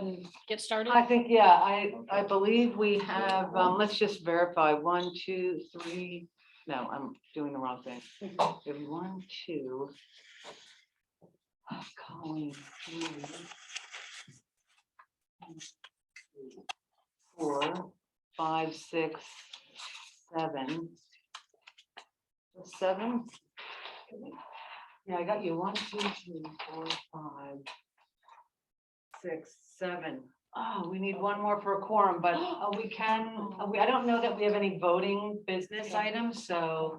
and get started? I think, yeah, I believe we have, let's just verify, 1, 2, 3. No, I'm doing the wrong thing. We have 1, 2. Colleen, 3, 4, 5, 6, 7. 7. Yeah, I got you. 1, 2, 3, 4, 5, 6, 7. Oh, we need one more for a quorum, but we can, I don't know that we have any voting business items, so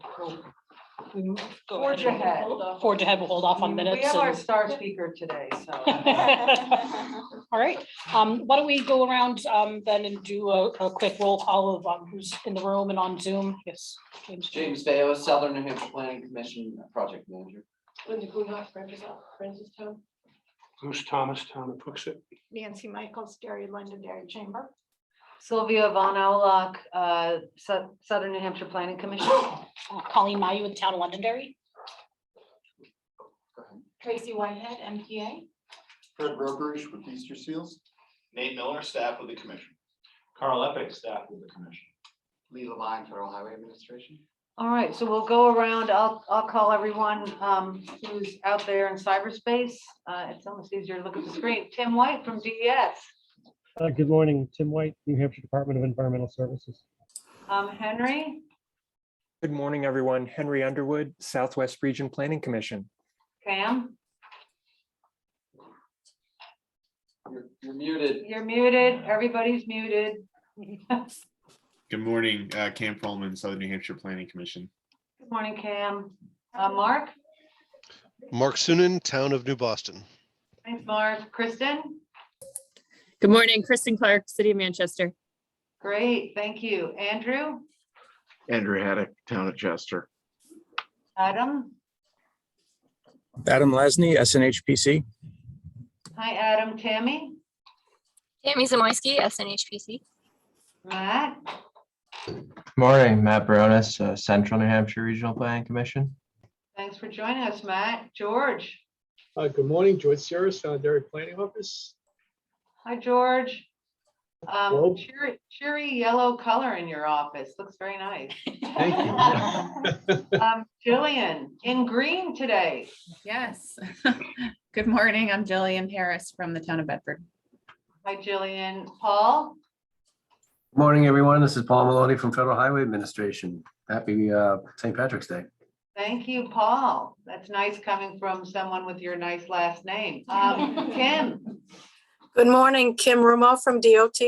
forge ahead. Forge ahead, we'll hold off on minutes. We have our and- star speaker today, so. All right, why don't we go around then and do a quick roll call of who's in the room and on Zoom? Yes, James. James Bayo, Southern New Hampshire Planning Commission Project Manager. Linda Kuhnhoff, Francis Town. Bruce Thomas, Town of Hooksett. Nancy Michaels, Dairy Londonderry Chamber. Sylvia Von Owlock, Southern New Hampshire Planning Commission. Colleen Mayu with the Town of Londonderry. Tracy Whitehead, MPA. Fred Brokerage with Easter Seals. Nate Miller, staff with the commission. Carl Eppich, staff with the commission. Leigh, Levine, Federal Highway Administration. All right, so we'll go around. I'll call everyone who's out there in cyberspace. It's almost easier to look at the screen. Tim White from DES. Good morning, Tim White, New Hampshire Department of Environmental Services. Henry. Good morning, everyone. Henry Underwood, Southwest Region Planning Commission. Cam. You're muted. You're muted. Everybody's muted. Good morning, Cam Frollman, Southern New Hampshire Planning Commission. Good morning, Cam. Mark. Mark Sunan, Town of New Boston. Thanks, Mark. Kristen. Good morning, Kristen Clark, City of Manchester. Great, thank you. Andrew. Andrew Haddock, Town of Chester. Adam. Adam Lasny, SNHPC. Hi, Adam. Tammy. Tammy Zamoyski, SNHPC. Matt. Morning, Matt Baronis, Central New Hampshire Regional Planning Commission. Thanks for joining us, Matt. George. Good morning, George Sears, Dairy Planning Office. Hi, George. Hello. Cheery yellow color in your office. Looks very nice. Thank you. Jillian, in green today. Yes. Good morning. I'm Jillian Harris from the town of Bedford. Hi, Jillian. Paul. Good morning, everyone. This is Paul Maloney from Federal Highway Administration. Happy St. Patrick's Day. Thank you, Paul. That's nice coming from someone with your nice last name. Kim. Good morning, Kim Rumo from DOT.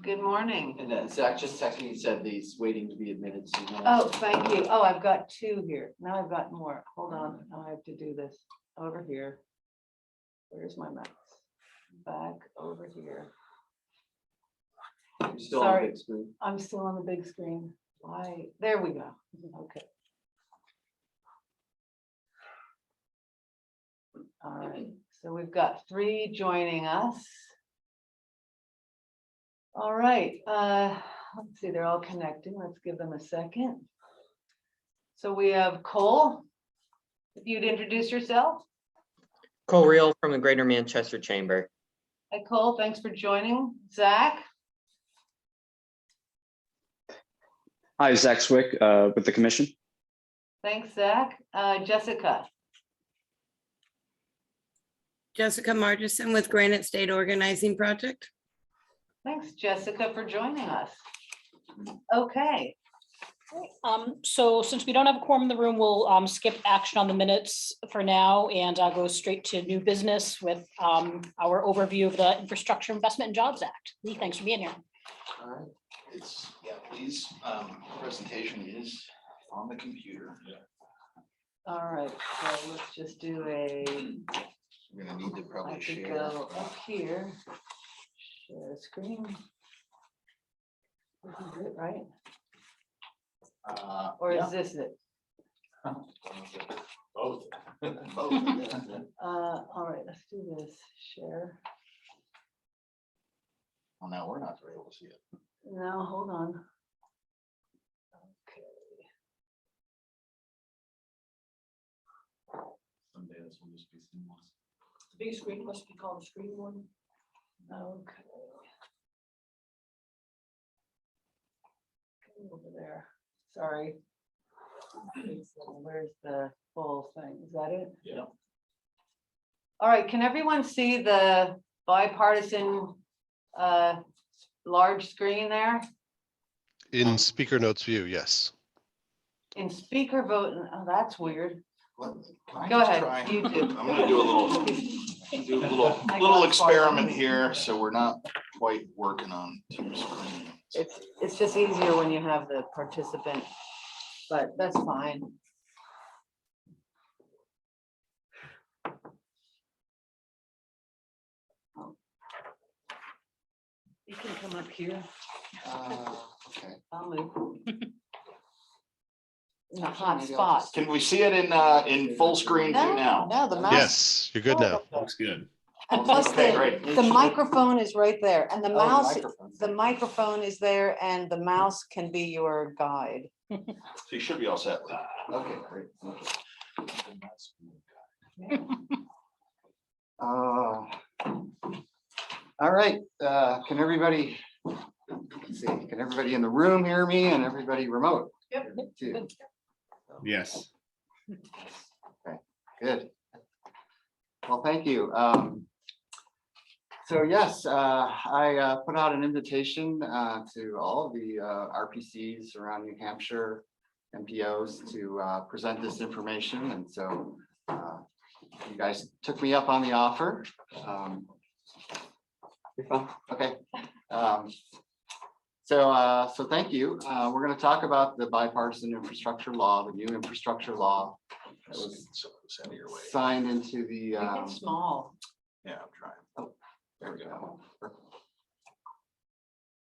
Good morning. And Zach just texted me, he said he's waiting to be admitted. So Oh, thank you. Oh, I've got 2 here. Now I've got more. Hold on. Now I have to do this over here. Where's my mouse? Back over here. You're still Sorry. on the big screen. I'm still on the big screen. Why? There we go. Okay. All right. So we've got 3 joining us. All right. Let's see. They're all connecting. Let's give them a second. So we have Cole. If you'd introduce yourself. Cole Reel from the Greater Manchester Chamber. Hi, Cole. Thanks for joining. Zach. Hi, Zach Swick with the commission. Thanks, Zach. Jessica. Jessica Margison with Granite State Organizing Project. Thanks, Jessica, for joining us. Okay. So since we don't have a quorum in the room, we'll skip action on the minutes for now and go straight to new business with our overview of the Infrastructure Investment and Jobs Act. Leigh, thanks for being here. All right. Lee's presentation is on the computer. All right. So let's just do a. We're gonna need to probably share. Go up here. Share screen. This is it, right? Or is this it? Both. All right, let's do this. Share. Well, now we're not able to see it. No, hold on. Okay. Someday this will just be seamless. The big screen must be called screen one. Okay. Over there, sorry. Where's the full thing? Is that it? Yeah. All right, can everyone see the bipartisan large screen there? In speaker notes view, yes. In speaker vote, oh, that's weird. Can I Go just ahead, try? you do. I'm gonna do a little experiment here, so we're not quite working on two screens. It's just easier when you have the participant, but that's fine. You can come up here. Okay. I'll move. In a hot spot. Can we see it in full screen view now? No, the mouse. Yes, you're good now. Looks good. And plus Okay, great. the microphone is right there and the Oh, mouse, microphone's the microphone is there and the mouse can be your guide. So you should be all set. Leigh. Okay, great. All right, can everybody, let's see, can everybody in the room hear me and everybody remote? Yep. Too? Yes. Okay, good. Well, thank you. So yes, I put out an invitation to all of the RPCs around New Hampshire, MPOs to present this information. And so you guys took me up on the offer. Okay. So thank you. We're going to talk about the bipartisan infrastructure law, the new infrastructure law that was signed into the. Make it small. Yeah, I'm trying. Oh, there we go.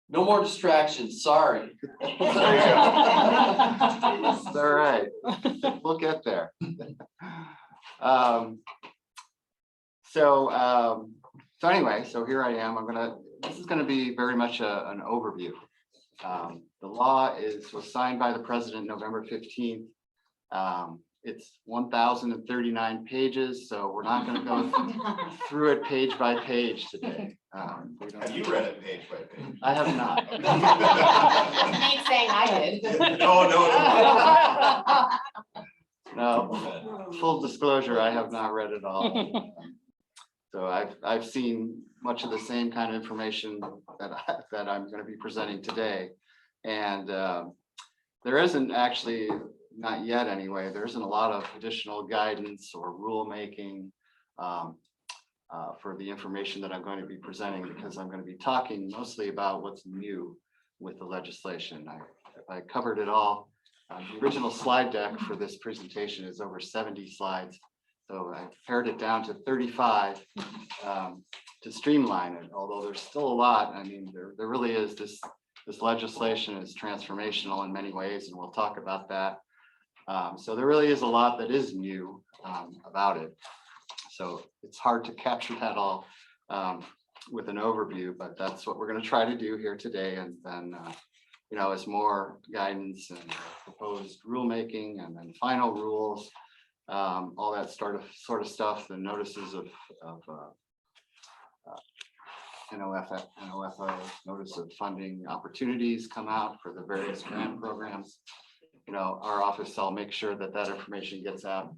No more distractions, sorry. It's all right. We'll get there. So anyway, so here I am. This is gonna be very much an overview. The law was signed by the president November 15th. It's 1,039 pages, so we're not gonna go through it page by page today. Have you read it page by page? I have not. Me saying I did. No, full disclosure, I have not read it all. So I've seen much of the same kind of information that I'm going to be presenting today. And there isn't actually, not yet anyway, there isn't a lot of additional guidance or rulemaking for the information that I'm going to be presenting, because I'm going to be talking mostly about what's new with the legislation. I covered it all. The original slide deck for this presentation is over 70 slides. So I pared it down to 35 to streamline it, although there's still a lot. I mean, there really is this legislation is transformational in many ways, and we'll talk about that. So there really is a lot that is new about it. So it's hard to capture that all with an overview, but that's what we're going to try to do here today. And then, as more guidance and proposed rulemaking and then final rules, all that sort of stuff, the notices of NOFO, notice of funding opportunities come out for the various grant programs. Our office, I'll make sure that information gets out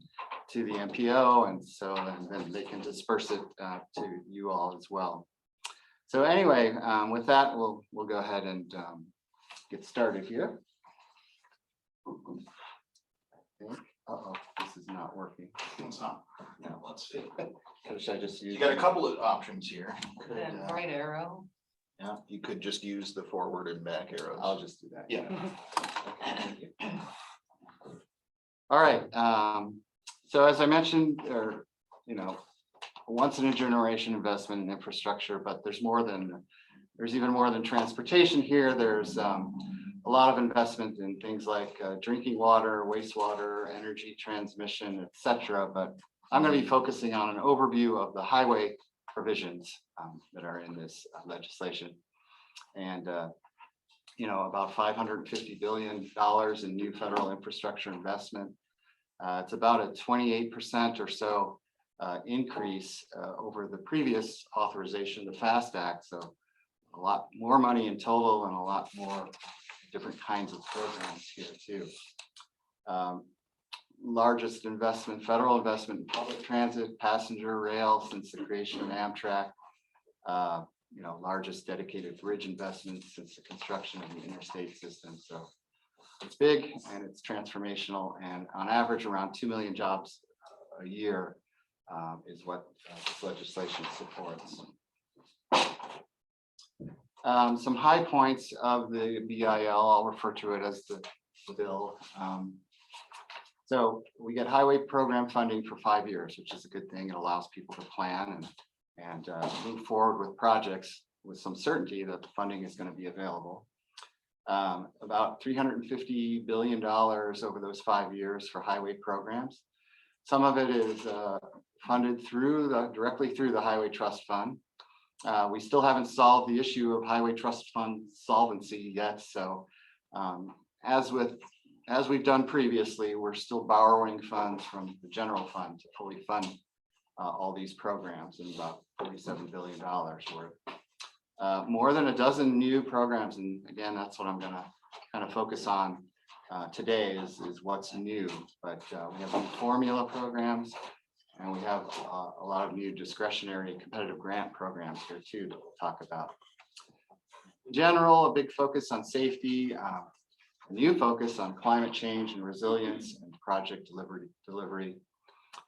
to the MPO, and then they can disperse it to you all as well. So anyway, with that, we'll go ahead and get started here. Uh-oh, this is not working. It's not. No, let's see. Should I just use? You got a couple of options here. That right arrow. Yeah, you could just use the forward and back arrows. I'll just do that. Yeah. All right. So as I mentioned, once in a generation investment in infrastructure, but there's even more than transportation here. There's a lot of investment in things like drinking water, wastewater, energy transmission, etc. But I'm going to be focusing on an overview of the highway provisions that are in this legislation. And, about $550 billion in new federal infrastructure investment. It's about a 28% or so increase over the previous authorization, the FAST Act. So a lot more money in total and a lot more different kinds of programs here too. Largest investment, federal investment in public transit, passenger rail since the creation of Amtrak. Largest dedicated bridge investment since the construction of the interstate system. So it's big and it's transformational, and on average around 2 million jobs a year is what this legislation supports. Some high points of the BIL, I'll refer to it as the bill. So we get highway program funding for 5 years, which is a good thing. It allows people to plan and move forward with projects with some certainty that the funding is going to be available. About $350 billion over those 5 years for highway programs. Some of it is funded directly through the Highway Trust Fund. We still haven't solved the issue of Highway Trust Fund solvency yet. So as we've done previously, we're still borrowing funds from the general fund to fully fund all these programs, and about $47 billion worth. More than a dozen new programs, and again, that's what I'm going to kind of focus on today is what's new. But we have new formula programs, and we have a lot of new discretionary competitive grant programs here too that we'll talk about. In general, a big focus on safety, a new focus on climate change and resilience and project delivery.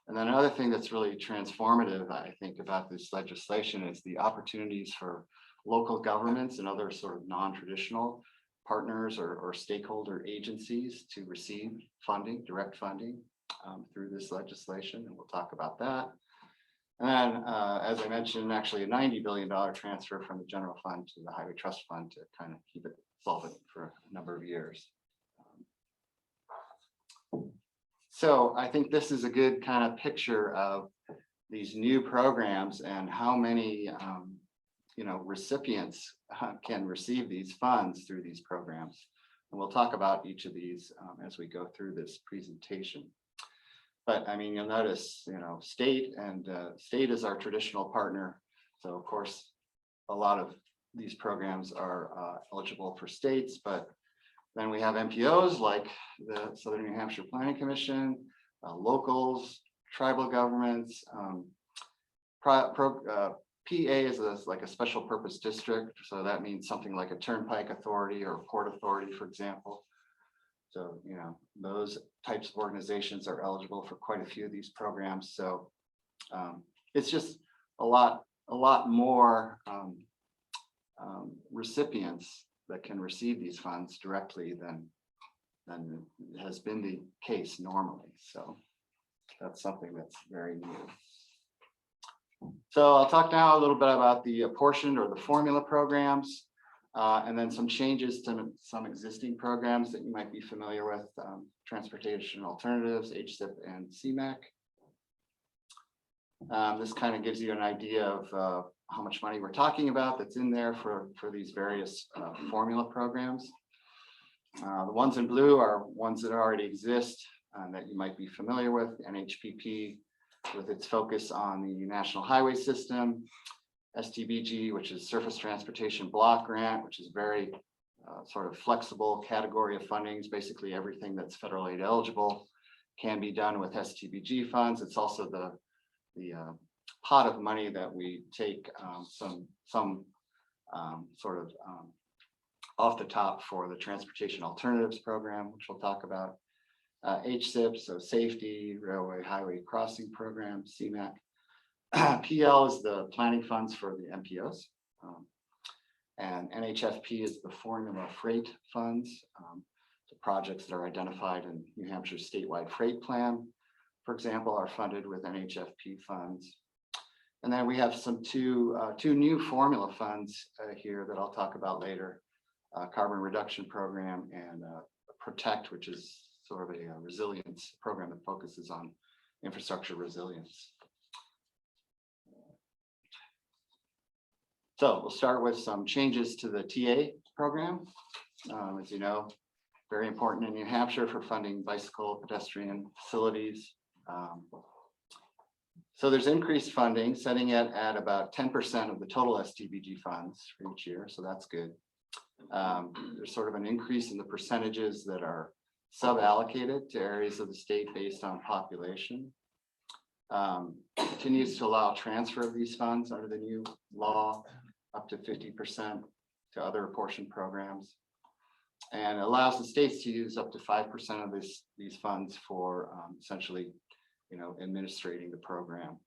And then another thing that's really transformative, I think, about this legislation is the opportunities for local governments and other sort of non-traditional partners or stakeholder agencies to receive funding, direct funding through this legislation, and we'll talk about that. And then, as I mentioned, actually a $90 billion transfer from the general fund to the Highway Trust Fund to kind of keep it solvent for a number of years. So I think this is a good kind of picture of these new programs and how many recipients can receive these funds through these programs. And we'll talk about each of these as we go through this presentation. But I mean, you'll notice, state is our traditional partner. So of course, a lot of these programs are eligible for states, but then we have MPOs like the Southern New Hampshire Planning Commission, locals, tribal governments. PA is like a special purpose district. So that means something like a turnpike authority or a port authority, for example. So, those types of organizations are eligible for quite a few of these programs. So it's just a lot more recipients that can receive these funds directly than has been the case normally. So that's something that's very new. So I'll talk now a little bit about the apportioned or the formula programs, and then some changes to some existing programs that you might be familiar with, Transportation Alternatives, HSIP and CMAQ. This kind of gives you an idea of how much money we're talking about that's in there for these various formula programs. The ones in blue are ones that already exist that you might be familiar with. NHPP with its focus on the National Highway System, STBG, which is Surface Transportation Block Grant, which is very sort of flexible category of fundings. Basically everything that's federal aid eligible can be done with STBG funds. It's also the pot of money that we take some sort of off the top for the Transportation Alternatives Program, which we'll talk about. HSIP, so Safety, Railway Highway Crossing Program, CMAQ. PL is the planning funds for the MPOs. And NHFP is the formula freight funds, the projects that are identified in New Hampshire's statewide freight plan, for example, are funded with NHFP funds. And then we have two new formula funds here that I'll talk about later, Carbon Reduction Program and Protect, which is sort of a resilience program that focuses on infrastructure resilience. So we'll start with some changes to the TA program. As you know, very important in New Hampshire for funding bicycle pedestrian facilities. So there's increased funding, setting it at about 10% of the total STBG funds for each year, so that's good. There's sort of an increase in the percentages that are sub-allocated to areas of the state based on population. Continues to allow transfer of these funds under the new law up to 50% to other apportioned programs, and allows the states to use up to 5% of these funds for essentially, administrating the program.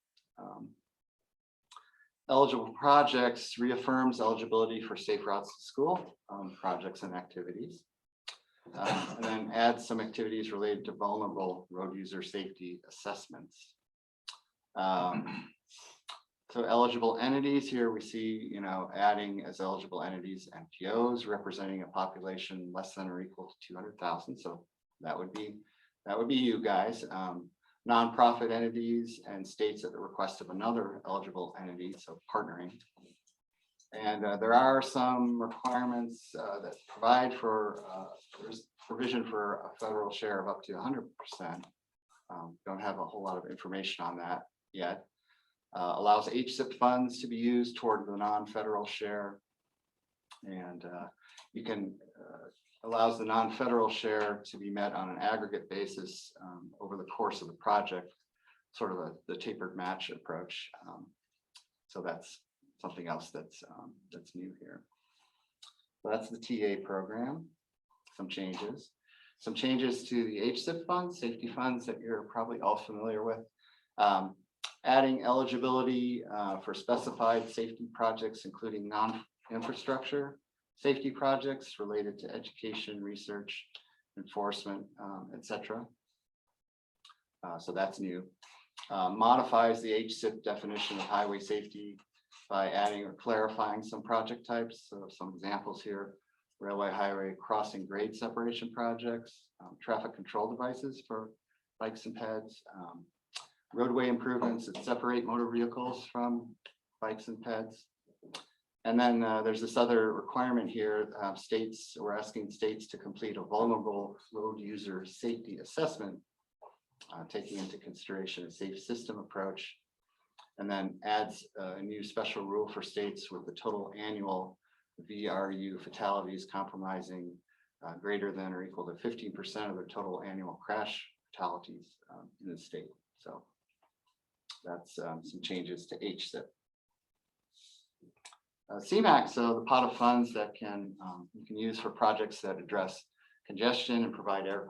Eligible projects reaffirms eligibility for safe routes to school projects and activities. And then adds some activities related to vulnerable road user safety assessments. So eligible entities here we see, adding as eligible entities MPOs representing a population less than or equal to 200,000. So that would be you guys. Nonprofit entities and states at the request of another eligible entity, so partnering. And there are some requirements that provide for there's provision for a federal share of up to 100%. Don't have a whole lot of information on that yet. Allows HSIP funds to be used toward the non-federal share, and you can allows the non-federal share to be met on an aggregate basis over the course of the project, sort of the tapered match approach. So that's something else that's new here. So that's the TA program. Some changes to the HSIP funds, safety funds that you're probably all familiar with. Adding eligibility for specified safety projects, including non-infrastructure safety projects related to education, research, enforcement, etc. So that's new. Modifies the HSIP definition of highway safety by adding or clarifying some project types. So some examples here: railway highway crossing grade separation projects, traffic control devices for bikes and peds, roadway improvements that separate motor vehicles from bikes and peds. And then there's this other requirement here. We're asking states to complete a vulnerable road user safety assessment, taking into consideration a safe system approach, and then adds a new special rule for states with the total annual VRU fatalities compromising greater than or equal to 15% of their total annual crash fatalities in the state. So that's some changes to HSIP. CMAQ, so the pot of funds that you can use for projects that address congestion and provide air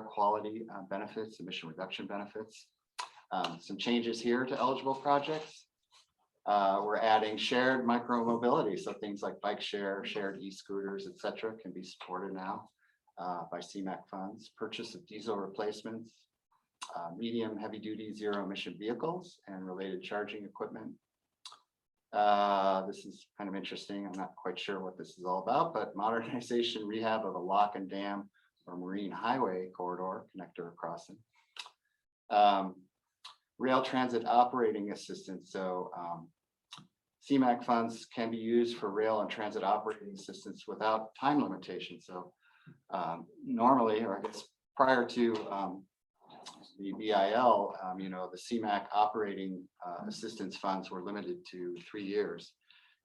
quality benefits, emission reduction benefits. Some changes here to eligible projects. We're adding shared micro-mobility, so things like bike share, shared e-scooters, etc., can be supported now by CMAQ funds. Purchase of diesel replacements, medium, heavy-duty, zero-emission vehicles, and related charging equipment. This is kind of interesting. I'm not quite sure what this is all about, but modernization, rehab of a lock and dam or marine highway corridor, connector or crossing. Rail transit operating assistance. So CMAQ funds can be used for rail and transit operating assistance without time limitation. So normally, or I guess prior to the BIL, the CMAQ operating assistance funds were limited to 3 years.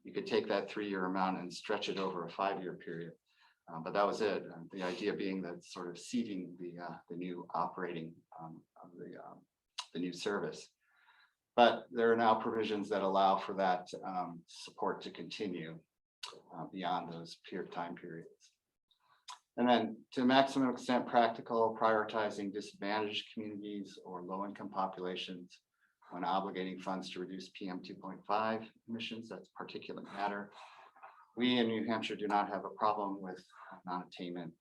You could take that 3-year amount and stretch it over a 5-year period, but that was it. The idea being that sort of seeding the new operating of the new service. But there are now provisions that allow for that support to continue beyond those time periods. And then to maximum extent practical, prioritizing disadvantaged communities or low-income populations when obligating funds to reduce PM 2.5 emissions, that's particulate matter. We in New Hampshire do not have a problem with non-attainment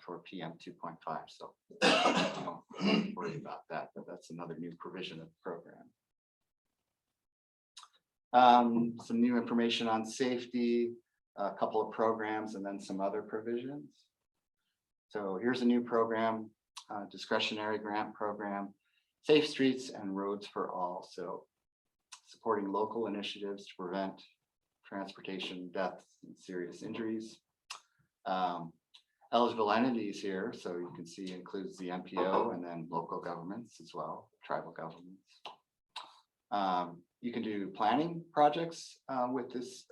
for PM 2.5, so don't worry about that, but that's another new provision of the program. Some new information on safety, a couple of programs, and then some other provisions. So here's a new program, discretionary grant program, Safe Streets and Roads for All. So supporting local initiatives to prevent transportation deaths and serious injuries. Eligible entities here, so you can see includes the MPO and then local governments as well, tribal governments. You can do planning projects with this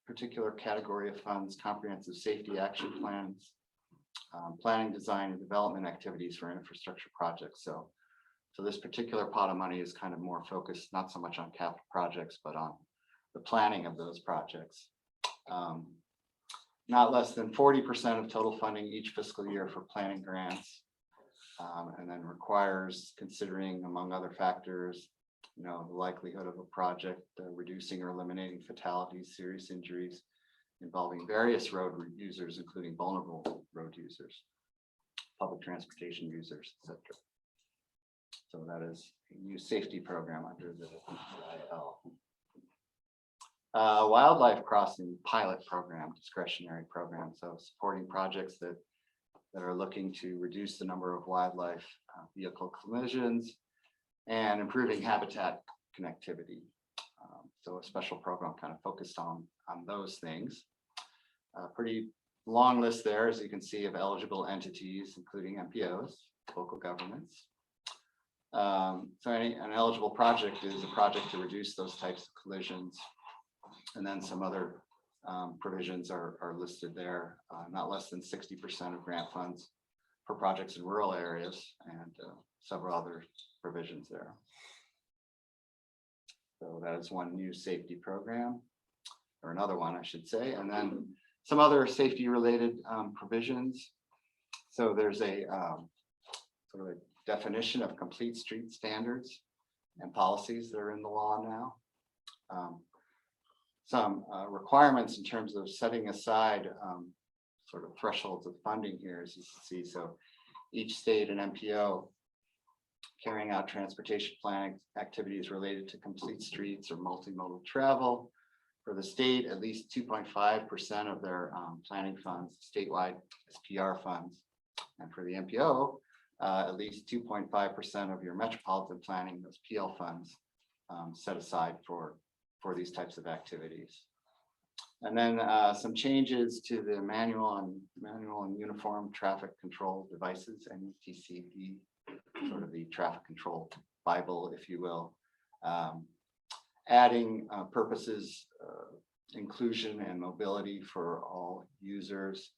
particular category of funds, comprehensive safety action plans, planning, design, and development activities for infrastructure projects. So this particular pot of money is kind of more focused, not so much on capital projects, but on the planning of those projects. Not less than 40% of total funding each fiscal year for planning grants. And then requires considering, among other factors, the likelihood of a project reducing or eliminating fatalities, serious injuries involving various road users, including vulnerable road users, public transportation users, etc. So that is a new safety program under the EIL. Wildlife crossing pilot program, discretionary program. So supporting projects that are looking to reduce the number of wildlife vehicle collisions and improving habitat connectivity. So a special program kind of focused on those things. Pretty long list there, as you can see, of eligible entities, including MPOs, local governments. So an eligible project is a project to reduce those types of collisions. And then some other provisions are listed there, not less than 60% of grant funds for projects in rural areas, and several other provisions there. So that is one new safety program, or another one, I should say. And then some other safety related provisions. So there's a sort of a definition of complete street standards and policies that are in the law now. Some requirements in terms of setting aside sort of thresholds of funding here, as you can see. So each state and MPO carrying out transportation planning activities related to complete streets or multimodal travel. For the state, at least 2.5% of their planning funds, statewide SPR funds. And for the MPO, at least 2.5% of your metropolitan planning, those PL funds, set aside for these types of activities. And then some changes to the manual and uniform traffic control devices, MTCD, sort of the traffic control Bible, if you will. Adding purposes, inclusion and mobility for all users,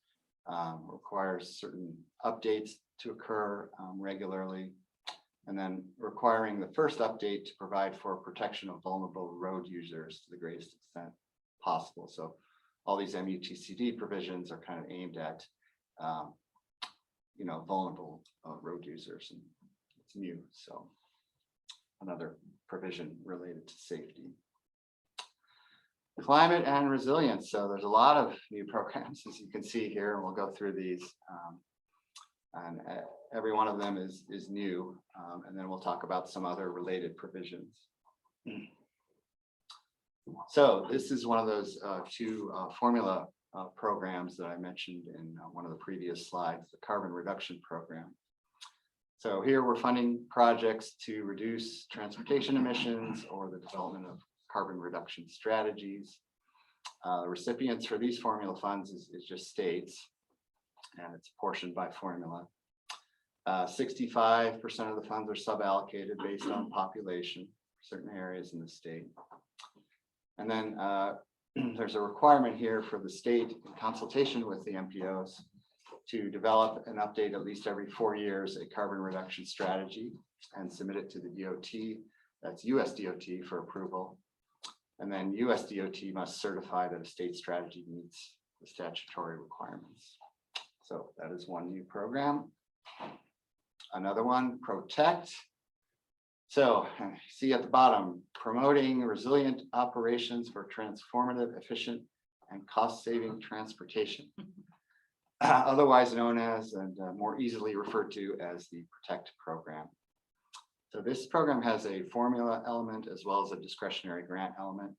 requires certain updates to occur regularly, and then requiring the first update to provide for protection of vulnerable road users to the greatest extent possible. So all these MUTCD provisions are kind of aimed at vulnerable road users, and it's new, so another provision related to safety. Climate and resilience. So there's a lot of new programs, as you can see here, and we'll go through these. And every one of them is new, and then we'll talk about some other related provisions. So this is one of those two formula programs that I mentioned in one of the previous slides, the carbon reduction program. So here we're funding projects to reduce transportation emissions or the development of carbon reduction strategies. The recipients for these formula funds is just states, and it's apportioned by formula. 65% of the funds are sub-allocated based on population, certain areas in the state. And then there's a requirement here for the state in consultation with the MPOs to develop and update at least every 4 years a carbon reduction strategy and submit it to the DOT, that's US DOT, for approval. And then US DOT must certify that a state strategy meets the statutory requirements. So that is one new program. Another one, Protect. So see at the bottom, promoting resilient operations for transformative, efficient, and cost-saving transportation, otherwise known as, and more easily referred to as, the Protect program. So this program has a formula element as well as a discretionary grant element.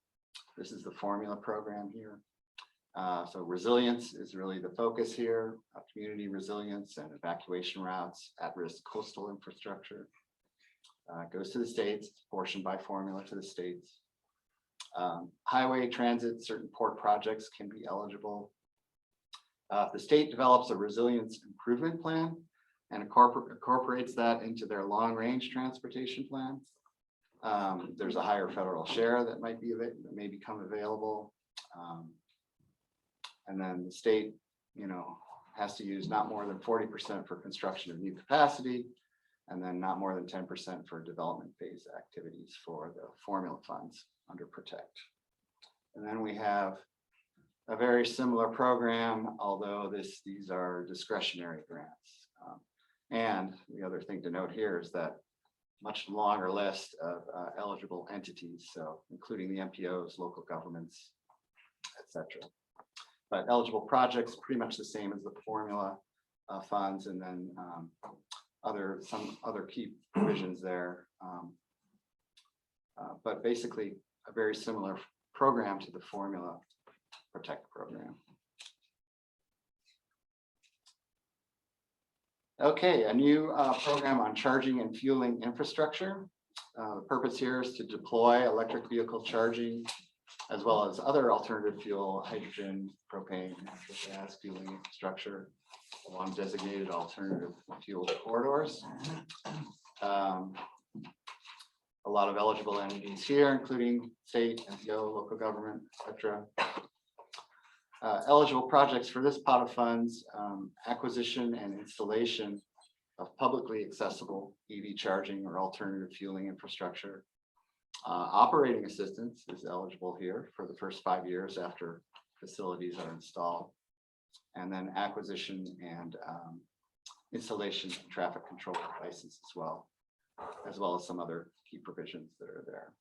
This is the formula program here. So resilience is really the focus here, community resilience and evacuation routes, at-risk coastal infrastructure. Goes to the states, portioned by formula to the states. Highway transit, certain port projects can be eligible. If the state develops a resilience improvement plan and incorporates that into their long-range transportation plan, There's a higher federal share that might be that may become available. And then the state, has to use not more than 40% for construction of new capacity, and then not more than 10% for development phase activities for the formula funds under Protect. And then we have a very similar program, although these are discretionary grants. And the other thing to note here is that much longer list of eligible entities, so including the MPOs, local governments, etc. But eligible projects pretty much the same as the formula funds, and then some other key provisions there. But basically a very similar program to the formula Protect program. Okay, a new program on charging and fueling infrastructure. The purpose here is to deploy electric vehicle charging as well as other alternative fuel, hydrogen, propane, natural gas fueling infrastructure along designated alternative fuel corridors. A lot of eligible entities here, including state, NGO, local government, etc. Eligible projects for this pot of funds: acquisition and installation of publicly accessible EV charging or alternative fueling infrastructure. Operating assistance is eligible here for the first 5 years after facilities are installed. And then acquisition and installation of traffic control devices as well as some other key provisions that are there.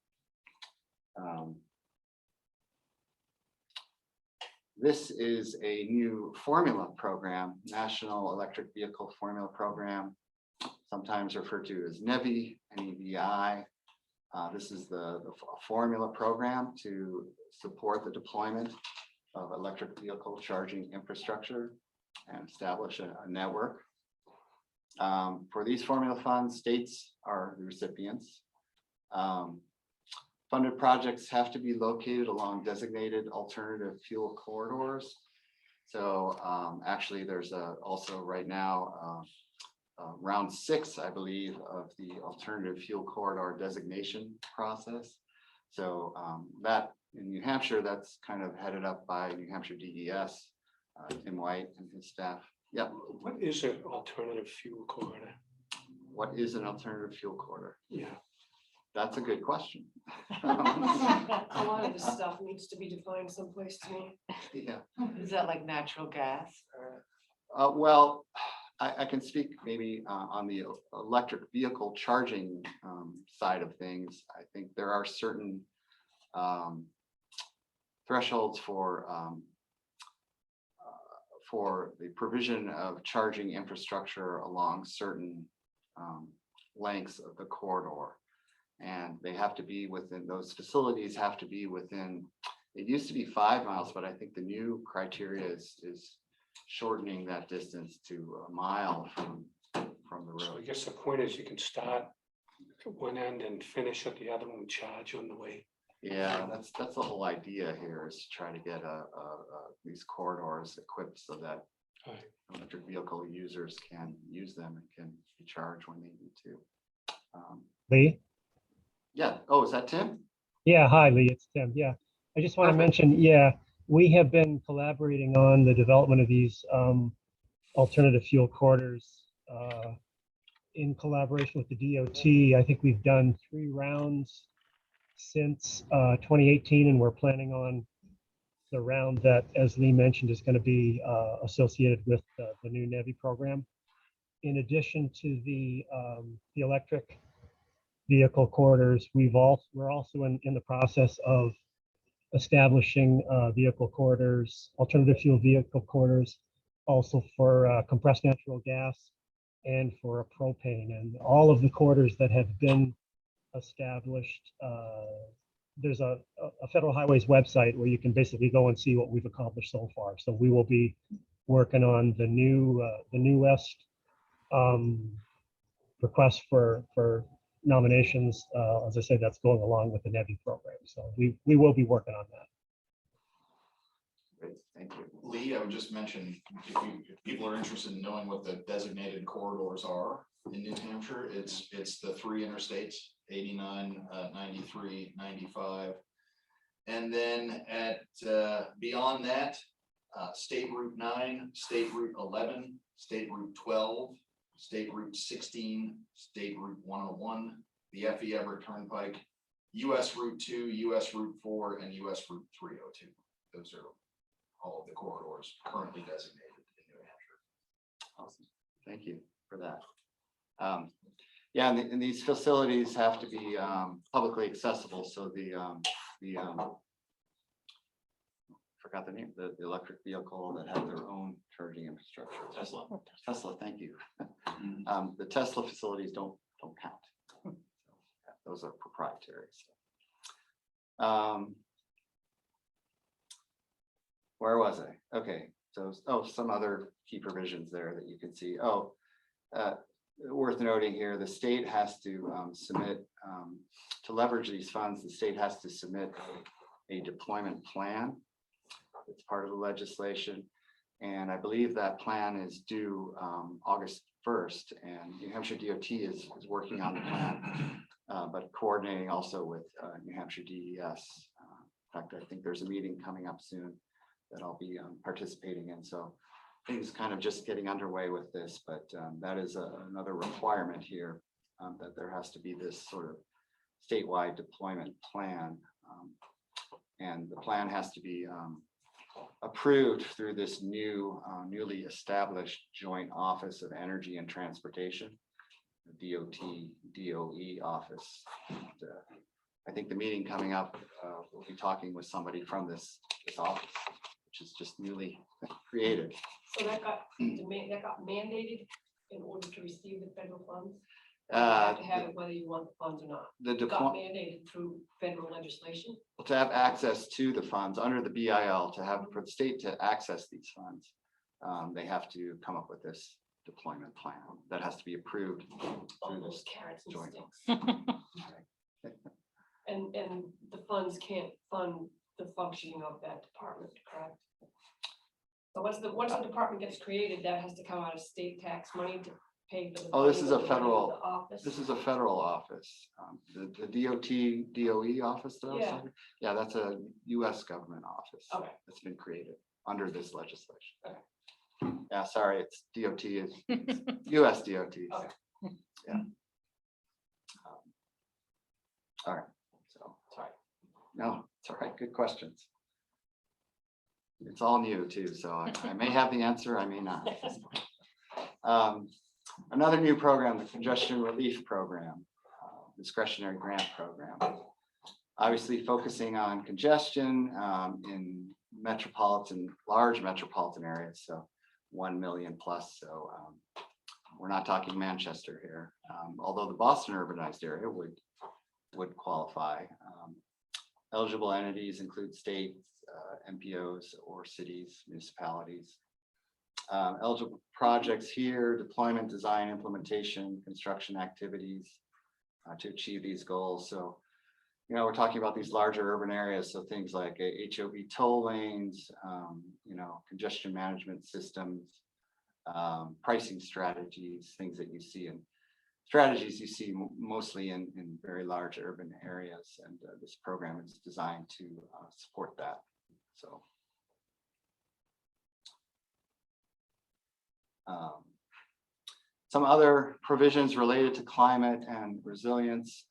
This is a new formula program, National Electric Vehicle Formula Program, sometimes referred to as NEVI, NEVI. This is the formula program to support the deployment of electric vehicle charging infrastructure and establish a network. For these formula funds, states are the recipients. Funded projects have to be located along designated alternative fuel corridors. So actually there's also right now round 6, I believe, of the alternative fuel corridor designation process. So that in New Hampshire, that's kind of headed up by New Hampshire DES, Tim White and his staff. Yep. What is an alternative fuel corridor? What is an alternative fuel corridor? Yeah. That's a good question. A lot of this stuff needs to be defined someplace to me. Yeah. Is that like natural gas? Well, I can speak maybe on the electric vehicle charging side of things. I think there are certain thresholds for the provision of charging infrastructure along certain lengths of the corridor. And they have to be within, those facilities have to be within, it used to be 5 miles, but I think the new criteria is shortening that distance to a mile from the road. So I guess the point is you can start at one end and finish at the other one, charge on the way. Yeah, that's the whole idea here, is to try to get these corridors equipped so that electric vehicle users can use them and can be charged when they need to. Leigh? Yeah. Oh, is that Tim? Yeah, hi, Leigh, it's Tim. Yeah, I just want to mention, we have been collaborating on the development of these alternative fuel corridors in collaboration with the DOT. I think we've done 3 rounds since 2018, and we're planning on the round that, as Leigh mentioned, is going to be associated with the new NEVI program. In addition to the electric vehicle corridors, we're also in the process of establishing vehicle corridors, alternative fuel vehicle corridors, also for compressed natural gas and for propane. And all of the corridors that have been established, there's a Federal Highways website where you can basically go and see what we've accomplished so far. So we will be working on the newest request for nominations. As I said, that's going along with the NEVI program. So we will be working on that. Great, thank you. Leigh, I would just mention, if people are interested in knowing what the designated corridors are in New Hampshire, it's the 3 interstates, 89, 93, 95. And then at beyond that, State Route 9, State Route 11, State Route 12, State Route 16, State Route 101, the FE Everett Turnpike, US Route 2, US Route 4, and US Route 302. Those are all of the corridors currently designated in New Hampshire. Awesome. Thank you for that. Yeah, and these facilities have to be publicly accessible. So forgot the name, the electric vehicle that have their own charging infrastructure. Tesla, thank you. The Tesla facilities don't count. So, yeah, those are proprietary. So. Where was I? Okay, so some other key provisions there that you can see. Worth noting here, the state has to submit to leverage these funds. The state has to submit a deployment plan. It's part of the legislation, and I believe that plan is due August 1st. And New Hampshire DOT is working on the plan, but coordinating also with New Hampshire DES. In fact, I think there's a meeting coming up soon that I'll be participating in. So things kind of just getting underway with this, but that is another requirement here, that there has to be this sort of statewide deployment plan. And the plan has to be approved through this newly established Joint Office of Energy and Transportation, the DOE office. And, I think the meeting coming up, we'll be talking with somebody from this office, which is just newly created. So that got mandated in order to receive the federal funds? You have to have it whether you want the funds or not. It got mandated through federal legislation? To have access to the funds under the BIL, for the state to access these funds, they have to come up with this deployment plan that has to be approved through this carrots and joint. sticks. And the funds can't fund the functioning of that department, correct? So once the department gets created, that has to come out of state tax money to pay for the. Oh, this is a funding of the federal office? This is a federal office. The DOE office though. Yeah. Yeah, that's a US government office. Okay. That's been created under this legislation. Okay. Yeah, sorry, it's DOT is US DOT. Okay. Yeah. All right. So sorry. No, it's all right. Good questions. It's all new too, so I may have the answer, I may not. Another new program, the Congestion Relief Program, Discretionary Grant Program. Obviously focusing on congestion in large metropolitan areas, so 1 million plus. So we're not talking Manchester here, although the Boston urbanized area would qualify. Eligible entities include states, MPOs, or cities, municipalities. Eligible projects here: deployment, design, implementation, construction activities to achieve these goals. So, we're talking about these larger urban areas. So things like HOV toll lanes, congestion management systems, pricing strategies, things that you see in strategies you see mostly in very large urban areas. And this program is designed to support that. So. Some other provisions related to climate and resilience,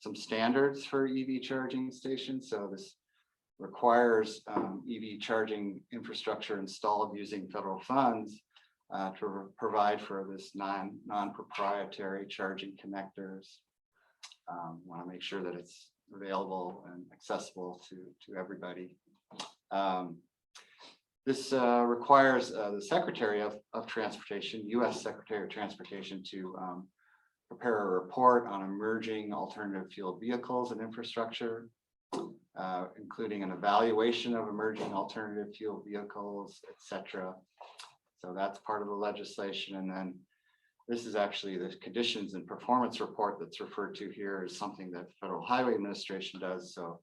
some standards for EV charging stations. So this requires EV charging infrastructure installed using federal funds to provide for this non-proprietary charging connectors. Want to make sure that it's available and accessible to everybody. This requires the Secretary of Transportation, U.S. Secretary of Transportation, to prepare a report on emerging alternative fuel vehicles and infrastructure, including an evaluation of emerging alternative fuel vehicles, etc. So that's part of the legislation. And then this is actually the conditions and performance report that's referred to here is something that the Federal Highway Administration does. So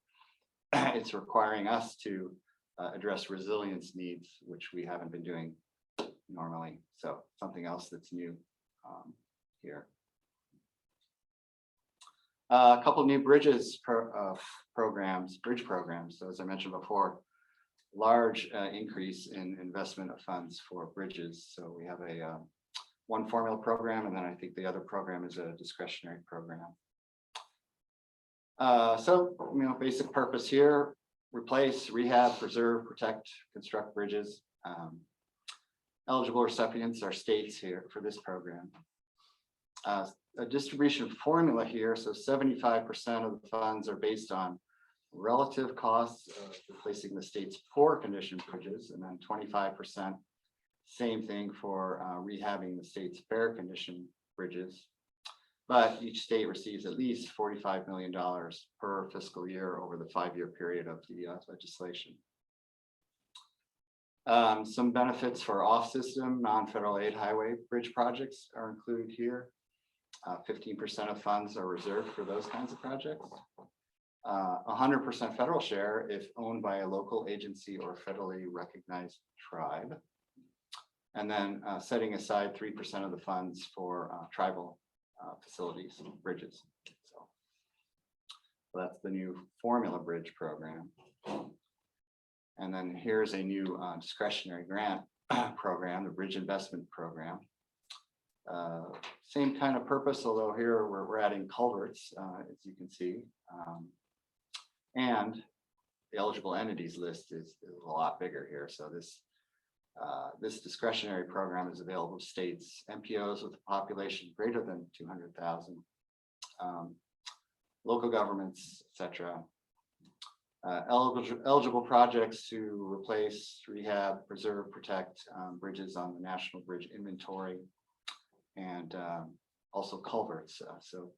it's requiring us to address resilience needs, which we haven't been doing normally. So something else that's new here. A couple of new bridges bridge programs. So as I mentioned before, large increase in investment of funds for bridges. So we have a one formula program, and then I think the other program is a discretionary program. So, basic purpose here: replace, rehab, preserve, protect, construct bridges. Eligible recipients are states here for this program. A distribution formula here, so 75% of the funds are based on relative costs of replacing the state's poor condition bridges, and then 25%, same thing for rehabbing the state's fair condition bridges. But each state receives at least $45 million per fiscal year over the 5-year period of the legislation. Some benefits for off-system, non-federal aid highway bridge projects are included here. 15% of funds are reserved for those kinds of projects. 100% federal share if owned by a local agency or federally recognized tribe. And then setting aside 3% of the funds for tribal facilities, bridges. So that's the new formula bridge program. And then here's a new discretionary grant program, the Bridge Investment Program. Same kind of purpose, although here we're adding culverts, as you can see. And the eligible entities list is a lot bigger here. So this discretionary program is available to states, MPOs with a population greater than 200,000, local governments, etc. Eligible projects to replace, rehab, preserve, protect bridges on the National Bridge Inventory, and also culverts. So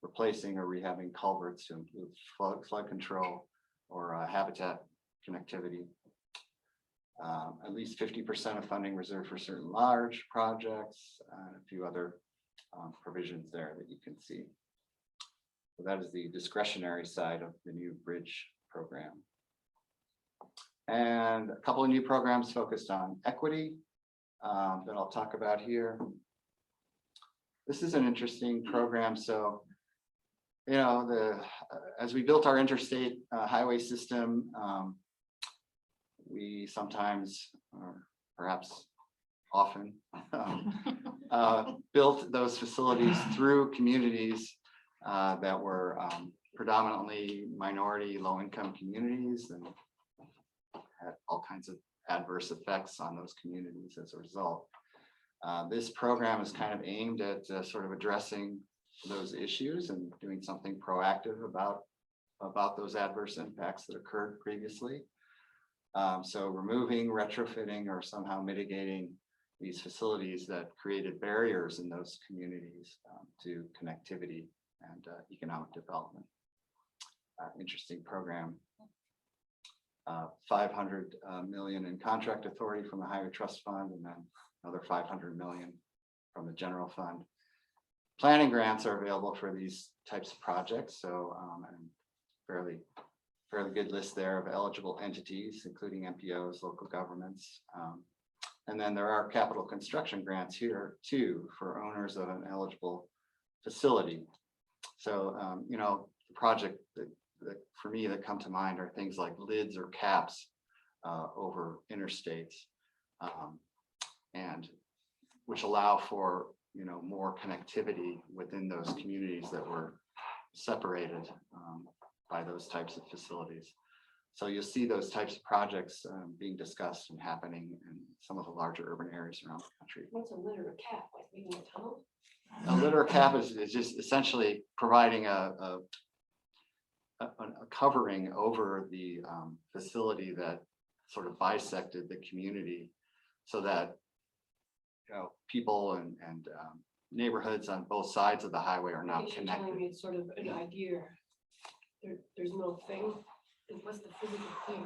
replacing or rehabbing culverts to improve flood control or habitat connectivity. At least 50% of funding reserved for certain large projects, and a few other provisions there that you can see. So that is the discretionary side of the new bridge program. And a couple of new programs focused on equity that I'll talk about here. This is an interesting program. So, as we built our interstate highway system, we sometimes, or perhaps often, built those facilities through communities that were predominantly minority, low-income communities, and had all kinds of adverse effects on those communities as a result. This program is kind of aimed at sort of addressing those issues and doing something proactive about those adverse impacts that occurred previously. So removing, retrofitting, or somehow mitigating these facilities that created barriers in those communities to connectivity and economic development. Interesting program. 500 million in contract authority from the Highway Trust Fund, and then another 500 million from the general fund. Planning grants are available for these types of projects. So and fairly good list there of eligible entities, including MPOs, local governments. And then there are capital construction grants here too for owners of an eligible facility. So, the project that for me that come to mind are things like lids or caps over interstates, and which allow for, more connectivity within those communities that were separated by those types of facilities. So you'll see those types of projects being discussed and happening in some of the larger urban areas around the country. What's a lid or a cap, like leaving a tunnel? A lid or cap is just essentially providing a covering over the facility that sort of bisected the community, so that people and neighborhoods on both sides of the highway are not You're connected. telling me it's sort of an idea. There's no thing. What's the physical thing?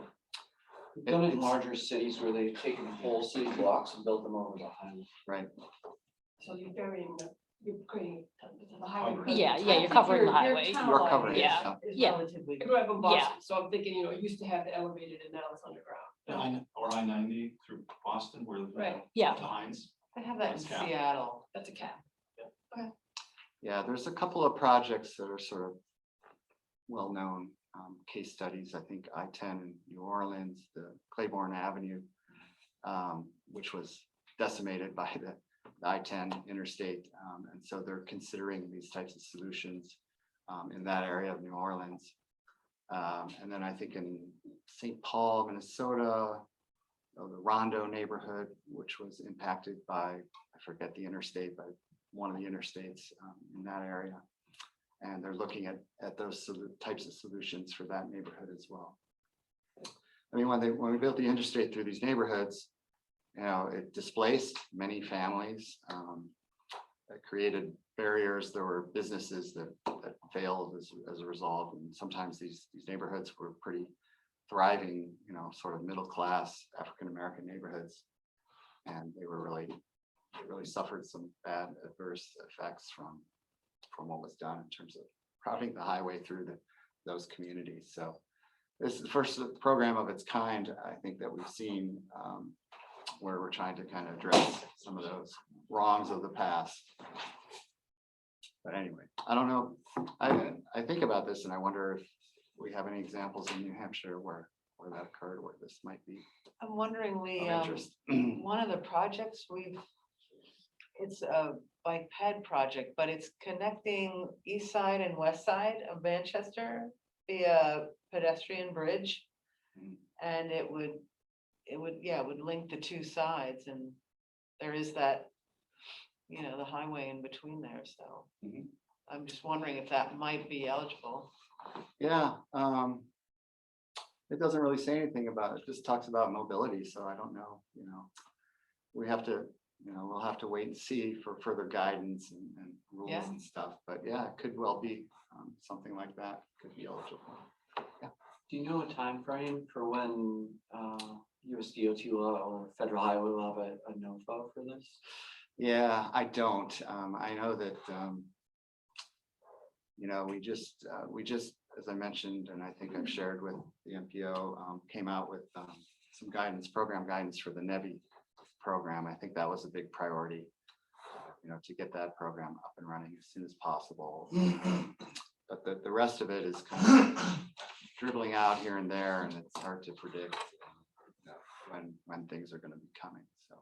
We've done it in larger cities where they've taken whole city blocks and built them over the highway. Right. So you're burying you're creating the highway. Yeah, yeah, you're covering the highway. You're covering it, Yeah, Is yeah. relatively. I grew up in Yeah. Boston, so I'm thinking, it used to have the elevated and now it's underground. Or I-90 through Boston where. Right. Yeah. The Hines. I have that in That's cap. Seattle. That's a cap. Yeah, there's a couple of projects that are sort of well-known case studies. I think I-10 in New Orleans, the Claiborne Avenue, which was decimated by the I-10 interstate. And so they're considering these types of solutions in that area of New Orleans. And then I think in St. Paul, Minnesota, the Rondo neighborhood, which was impacted by, I forget the interstate, but one of the interstates in that area. And they're looking at those types of solutions for that neighborhood as well. I mean, when we built the interstate through these neighborhoods, it displaced many families. It created barriers. There were businesses that failed as a result. And sometimes these neighborhoods were pretty thriving, sort of middle class African-American neighborhoods. And they really suffered some bad adverse effects from what was done in terms of routing the highway through those communities. So this is the first program of its kind, I think, that we've seen where we're trying to kind of address some of those wrongs of the past. But anyway, I don't know. I think about this and I wonder if we have any examples in New Hampshire where that occurred, where this might be. I'm wondering, Leigh, of interest. one of the projects it's a bike ped project, but it's connecting east side and west side of Manchester via pedestrian bridge. And it would link the two sides, and there is that, the highway in between there, so. I'm just wondering if that might be eligible. Yeah, it doesn't really say anything about it. It just talks about mobility, so I don't know, we have to, we'll have to wait and see for further guidance and rules and stuff, but yeah, it could well be something like that could be eligible. Yeah. Do you know a time frame for when US DOT will or Federal Highway will have a no-fo for this? Yeah, I don't. I know that we just, as I mentioned, and I think I've shared with the MPO, came out with some program guidance for the NEVI program. I think that was a big priority, to get that program up and running as soon as possible. But the rest of it is kind of dribbling out here and there, and it's hard to predict when things are going to be coming. So,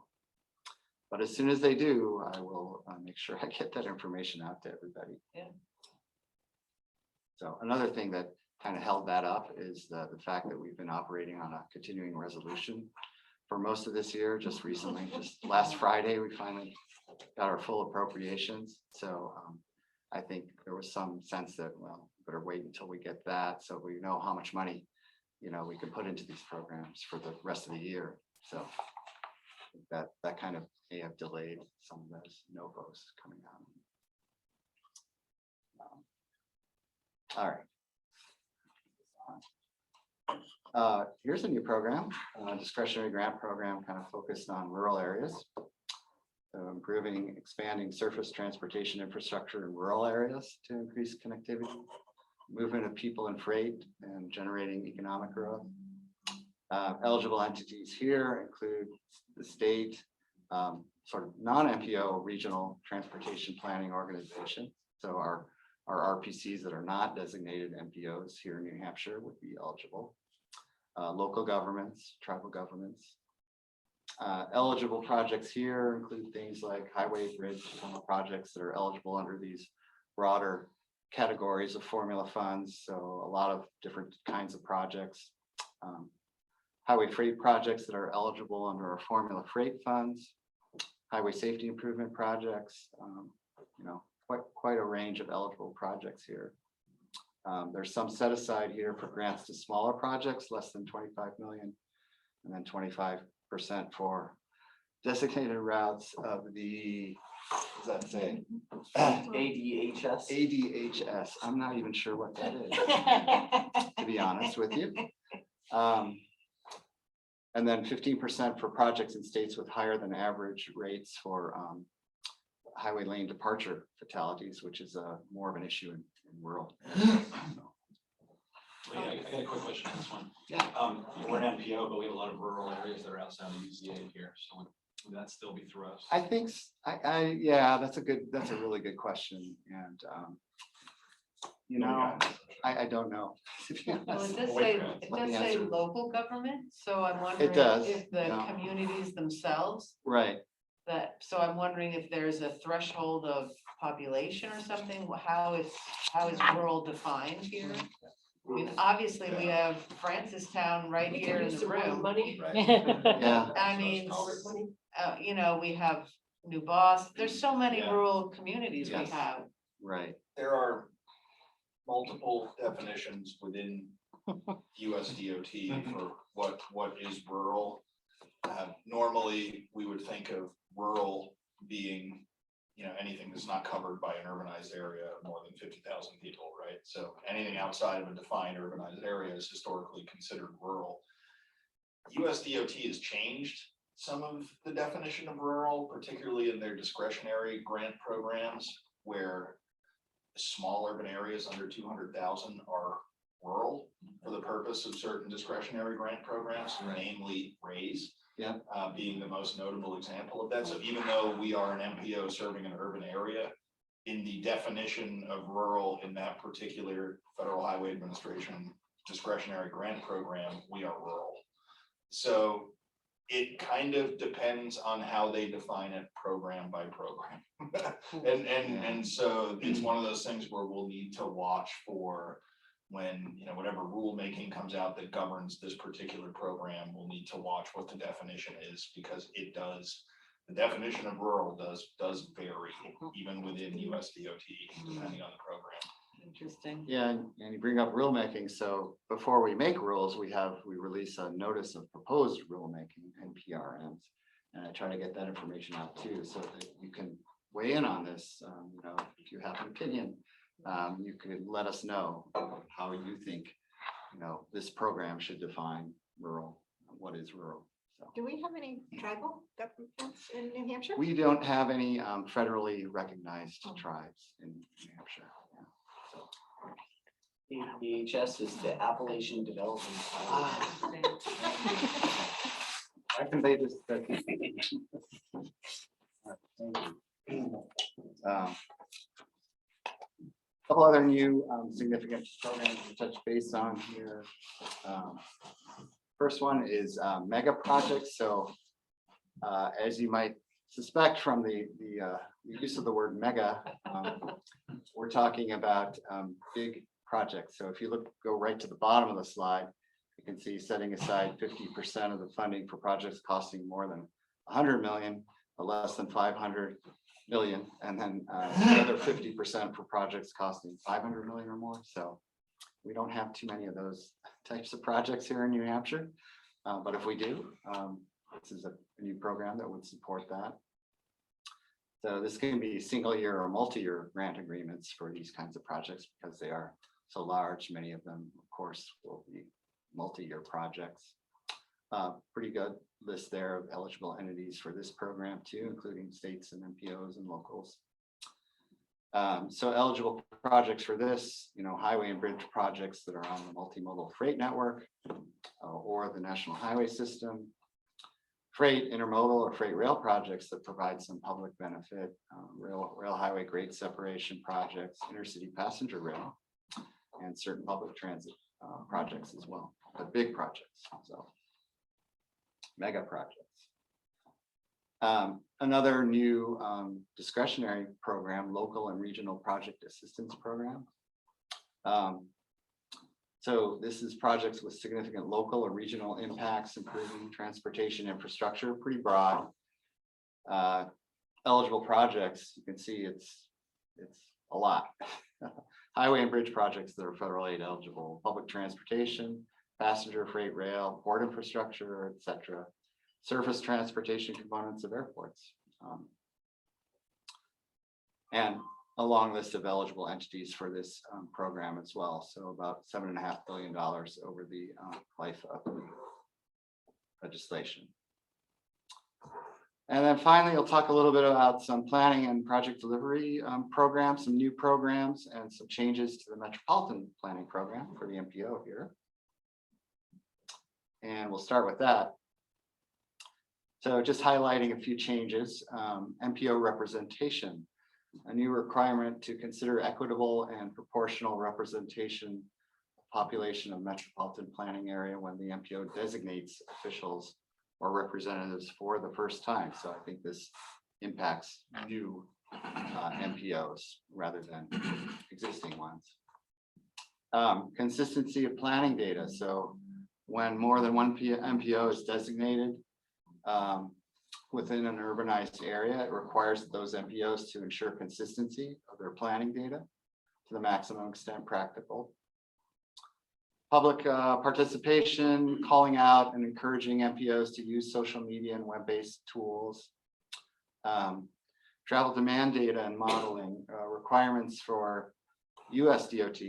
but as soon as they do, I will make sure I get that information out to everybody. Yeah. So another thing that kind of held that up is the fact that we've been operating on a continuing resolution for most of this year. Just recently, just last Friday, we finally got our full appropriations. So I think there was some sense that, well, better wait until we get that, so we know how much money, we can put into these programs for the rest of the year. So that kind of may have delayed some of those no-votes coming out. All right. Here's a new program, discretionary grant program, kind of focused on rural areas. So expanding surface transportation infrastructure in rural areas to increase connectivity, movement of people and freight, and generating economic growth. Eligible entities here include the state, sort of non-MPO regional transportation planning organization. So our RPCs that are not designated MPOs here in New Hampshire would be eligible. Local governments, tribal governments. Eligible projects here include things like highway, bridge, tunnel projects that are eligible under these broader categories of formula funds. So a lot of different kinds of projects. Highway freight projects that are eligible under our formula freight funds. Highway safety improvement projects. Quite a range of eligible projects here. There's some set aside here for grants to smaller projects, less than 25 million, and then 25% for designated routes of the, what does that say? ADHS. ADHS. I'm not even sure what that is, to be honest with you. And then 15% for projects in states with higher than average rates for highway lane departure fatalities, which is more of an issue in rural. I got a quick question on this one. Yeah. We're an NPO, but we have a lot of rural areas that are outside of UZA here, so would that still be through us? I think, yeah, that's a really good question. And, you know, I don't know. to be Well, honest. it What does the say answer is. local government, so I'm wondering does, if the yeah. communities themselves, Right. so I'm wondering if there's a threshold of population or something, how is rural defined here? I mean, obviously, we have Francistown right here in the room. Money. Yeah. I mean, you know, we have New Boston, there's so many Yeah. rural communities we Yes. have. Right. There are multiple definitions within USDOT for what is rural. Normally, we would think of rural being, you know, anything that's not covered by an urbanized area of more than 50,000 people, right? So anything outside of a defined urbanized area is historically considered rural. USDOT has changed some of the definition of rural, particularly in their discretionary grant programs, where small urban areas under 200,000 are rural for the purpose of certain discretionary grant programs, namely RAISE. Yeah. Being the most notable example of that. So even though we are an MPO serving an urban area, in the definition of rural in that particular Federal Highway Administration discretionary grant program, we are rural. So it kind of depends on how they define it program by program. and so it's one of those things where we'll need to watch for when, you know, whatever rulemaking comes out that governs this particular program, we'll need to watch what the definition is, because it does, the definition of rural does vary even within USDOT, depending on the program. Interesting. Yeah, and you bring up rulemaking. So before we make rules, we release a notice of proposed rulemaking, NPRMs. And I try to get that information out too, so that you can weigh in on this. You know, if you have an opinion, you could let us know how you think, you know, this program should define rural. What is rural? So Do we have any tribal governments in New Hampshire? we don't have any federally recognized tribes in New Hampshire. ADJS is the Appalachian Development. I can they just. Couple other new significant programs to touch base on here. First one is mega projects. So as you might suspect from the use of the word mega, we're talking about big projects. So if you go right to the bottom of the slide, you can see setting aside 50% of the funding for projects costing more than 100 million or less than 500 million, and then another 50% for projects costing 500 million or more. So we don't have too many of those types of projects here in New Hampshire, but if we do, this is a new program that would support that. So this can be single year or multi-year grant agreements for these kinds of projects because they are so large. Many of them, of course, will be multi-year projects. Pretty good list there of eligible entities for this program too, including states and MPOs and locals. So eligible projects for this, you know, highway and bridge projects that are on the multimodal freight network or the national highway system, freight intermodal or freight rail projects that provide some public benefit, rail highway grade separation projects, intercity passenger rail, and certain public transit projects as well, but big projects. So mega projects. Another new discretionary program, local and regional project assistance program. So this is projects with significant local or regional impacts, improving transportation infrastructure, pretty broad. Eligible projects, you can see it's a lot. Highway and bridge projects that are federal aid eligible, public transportation, passenger freight rail, port infrastructure, etc. Surface transportation components of airports. And a long list of eligible entities for this program as well. So about $7.5 billion over the life of the legislation. And then finally, I'll talk a little bit about some planning and project delivery programs, some new programs, and some changes to the metropolitan planning program for the MPO here. And we'll start with that. So just highlighting a few changes, MPO representation, a new requirement to consider equitable and proportional representation of population of metropolitan planning area when the MPO designates officials or representatives for the first time. So I think this impacts new MPOs rather than existing ones. Consistency of planning data. So when more than one MPO is designated within an urbanized area, it requires those MPOs to ensure consistency of their planning data to the maximum extent practical. Public participation, calling out and encouraging MPOs to use social media and web-based tools. Travel demand data and modeling, requirements for US DOT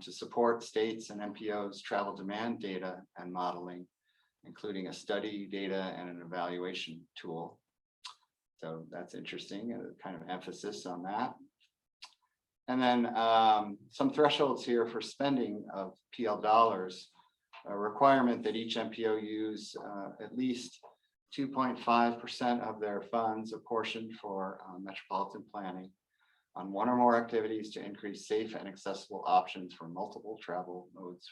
to support states and MPOs travel demand data and modeling, including a study data and an evaluation tool. So that's interesting, and a kind of emphasis on that. And then some thresholds here for spending of PL dollars, a requirement that each MPO use at least 2.5% of their funds apportioned for metropolitan planning on one or more activities to increase safe and accessible options for multiple travel modes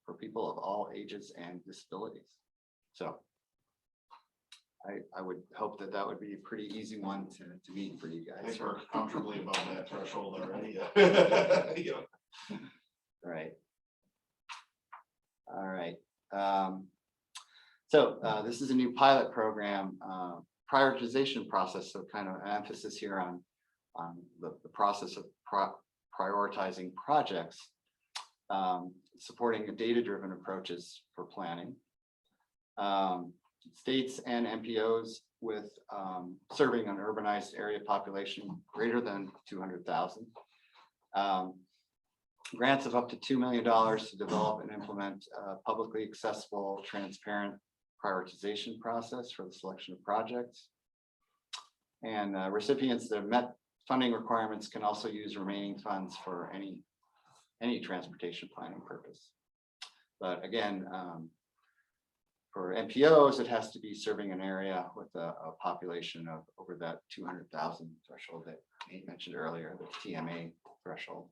for people of all ages and disabilities. So I would hope that that would be a pretty easy one to meet for you I guys. think we're comfortably above that threshold already. Yeah. Right. All right. So this is a new pilot program, prioritization process. So kind of an emphasis here on the process of prioritizing projects, supporting data-driven approaches for planning. States and MPOs with serving an urbanized area population greater than 200,000. Grants of up to $2 million to develop and implement a publicly accessible, transparent prioritization process for the selection of projects. And recipients that have met funding requirements can also use remaining funds for any transportation planning purpose. But again, for MPOs, it has to be serving an area with a population of over that 200,000 threshold that Nate mentioned earlier, the TMA threshold.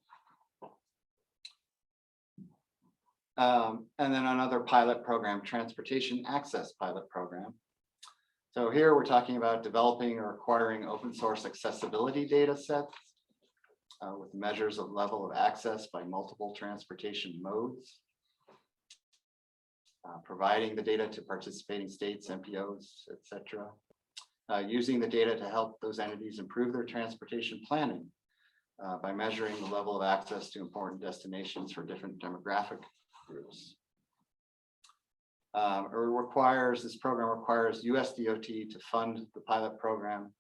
And then another pilot program, transportation access pilot program. So here we're talking about developing or acquiring open source accessibility data sets with measures of level of access by multiple transportation modes. Providing the data to participating states, MPOs, etc. Using the data to help those entities improve their transportation planning by measuring the level of access to important destinations for different demographic groups. This program requires US DOT to fund the pilot program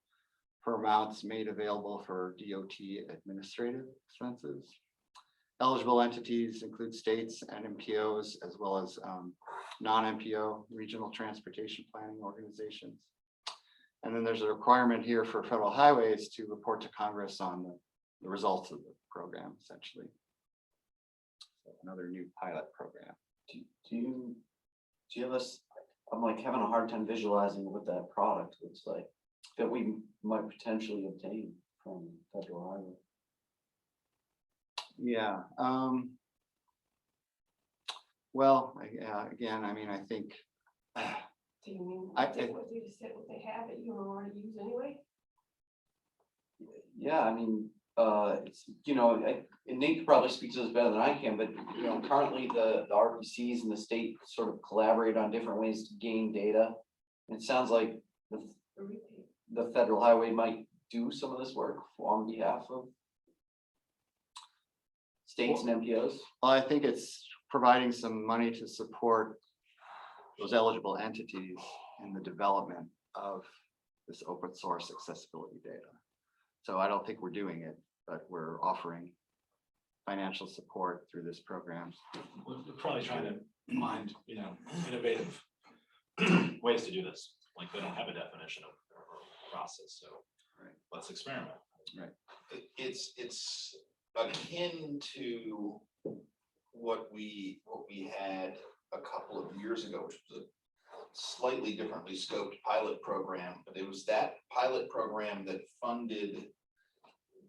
for amounts made available for DOT administrative expenses. Eligible entities include states and MPOs, as well as non-MPO regional transportation planning organizations. And then there's a requirement here for federal highways to report to Congress on the results of the program, essentially. So another new pilot program. Do you have us, I'm like having a hard time visualizing what that product looks like that we might potentially obtain from federal highway. Yeah. Well, again, I mean, I think. Do you mean I what they have that you already use anyway? Yeah, I mean, it's, you know, and Nate could probably speak to this better than I can, but you know, currently the RPCs and the state sort of collaborate on different ways to gain data. It sounds like the federal highway might do some of this work on behalf of states and MPOs. Well, I think it's providing some money to support those eligible entities in the development of this open source accessibility data. So I don't think we're doing it, but we're offering financial support through this program. We're probably trying to find, you know, innovative ways to do this. Like they don't have a definition of process, so Right. let's experiment. Right. It's akin to what we had a couple of years ago, which was a slightly differently scoped pilot program, but it was that pilot program that funded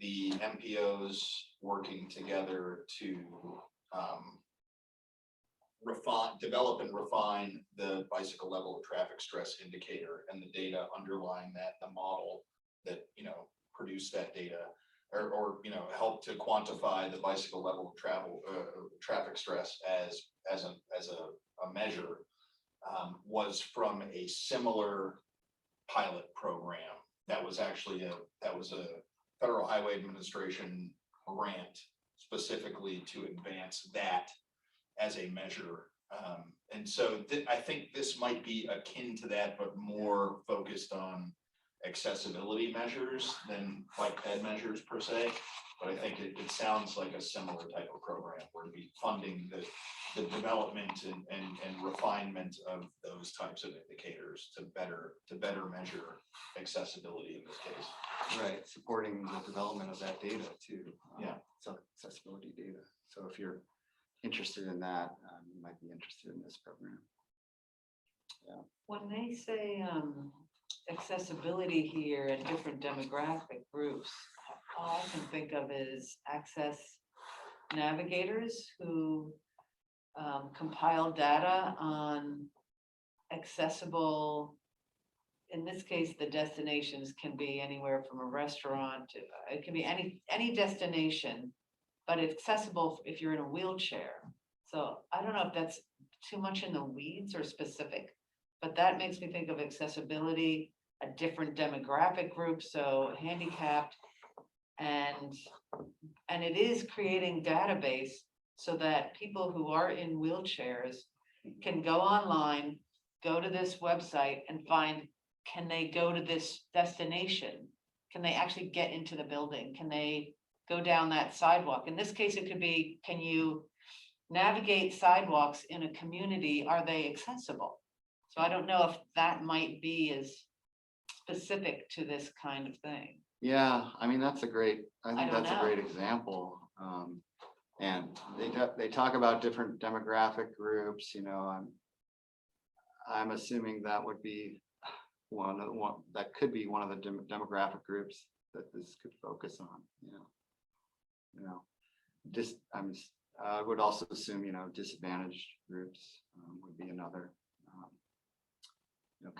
the MPOs working together to develop and refine the bicycle level of traffic stress indicator and the data underlying that, the model that, produced that data or help to quantify the bicycle level of traffic stress as a measure, was from a similar pilot program. That was actually a Federal Highway Administration grant specifically to advance that as a measure. And so I think this might be akin to that, but more focused on accessibility measures than bike ped measures per se. But I think it sounds like a similar type of program where we'd be funding the development and refinement of those types of indicators to better measure accessibility in this case. Right, supporting the development of that data too. Yeah. So accessibility data. So if you're interested in that, you might be interested in this program. Yeah. When they say accessibility here and different demographic groups, all I can think of is access navigators who compile data on accessible, in this case, the destinations can be anywhere from a restaurant to, it can be any destination, but it's accessible if you're in a wheelchair. So I don't know if that's too much in the weeds or specific, but that makes me think of accessibility, a different demographic group, so handicapped, and it is creating database so that people who are in wheelchairs can go online, go to this website and find, can they go to this destination? Can they actually get into the building? Can they go down that sidewalk? In this case, it could be, can you navigate sidewalks in a community? Are they accessible? So I don't know if that might be as specific to this kind of thing. Yeah, I mean, that's a great, I think don't that's a know. great example. And they talk about different demographic groups, I'm assuming that would be that could be one of the demographic groups that this could focus on, just, I would also assume, disadvantaged groups would be another,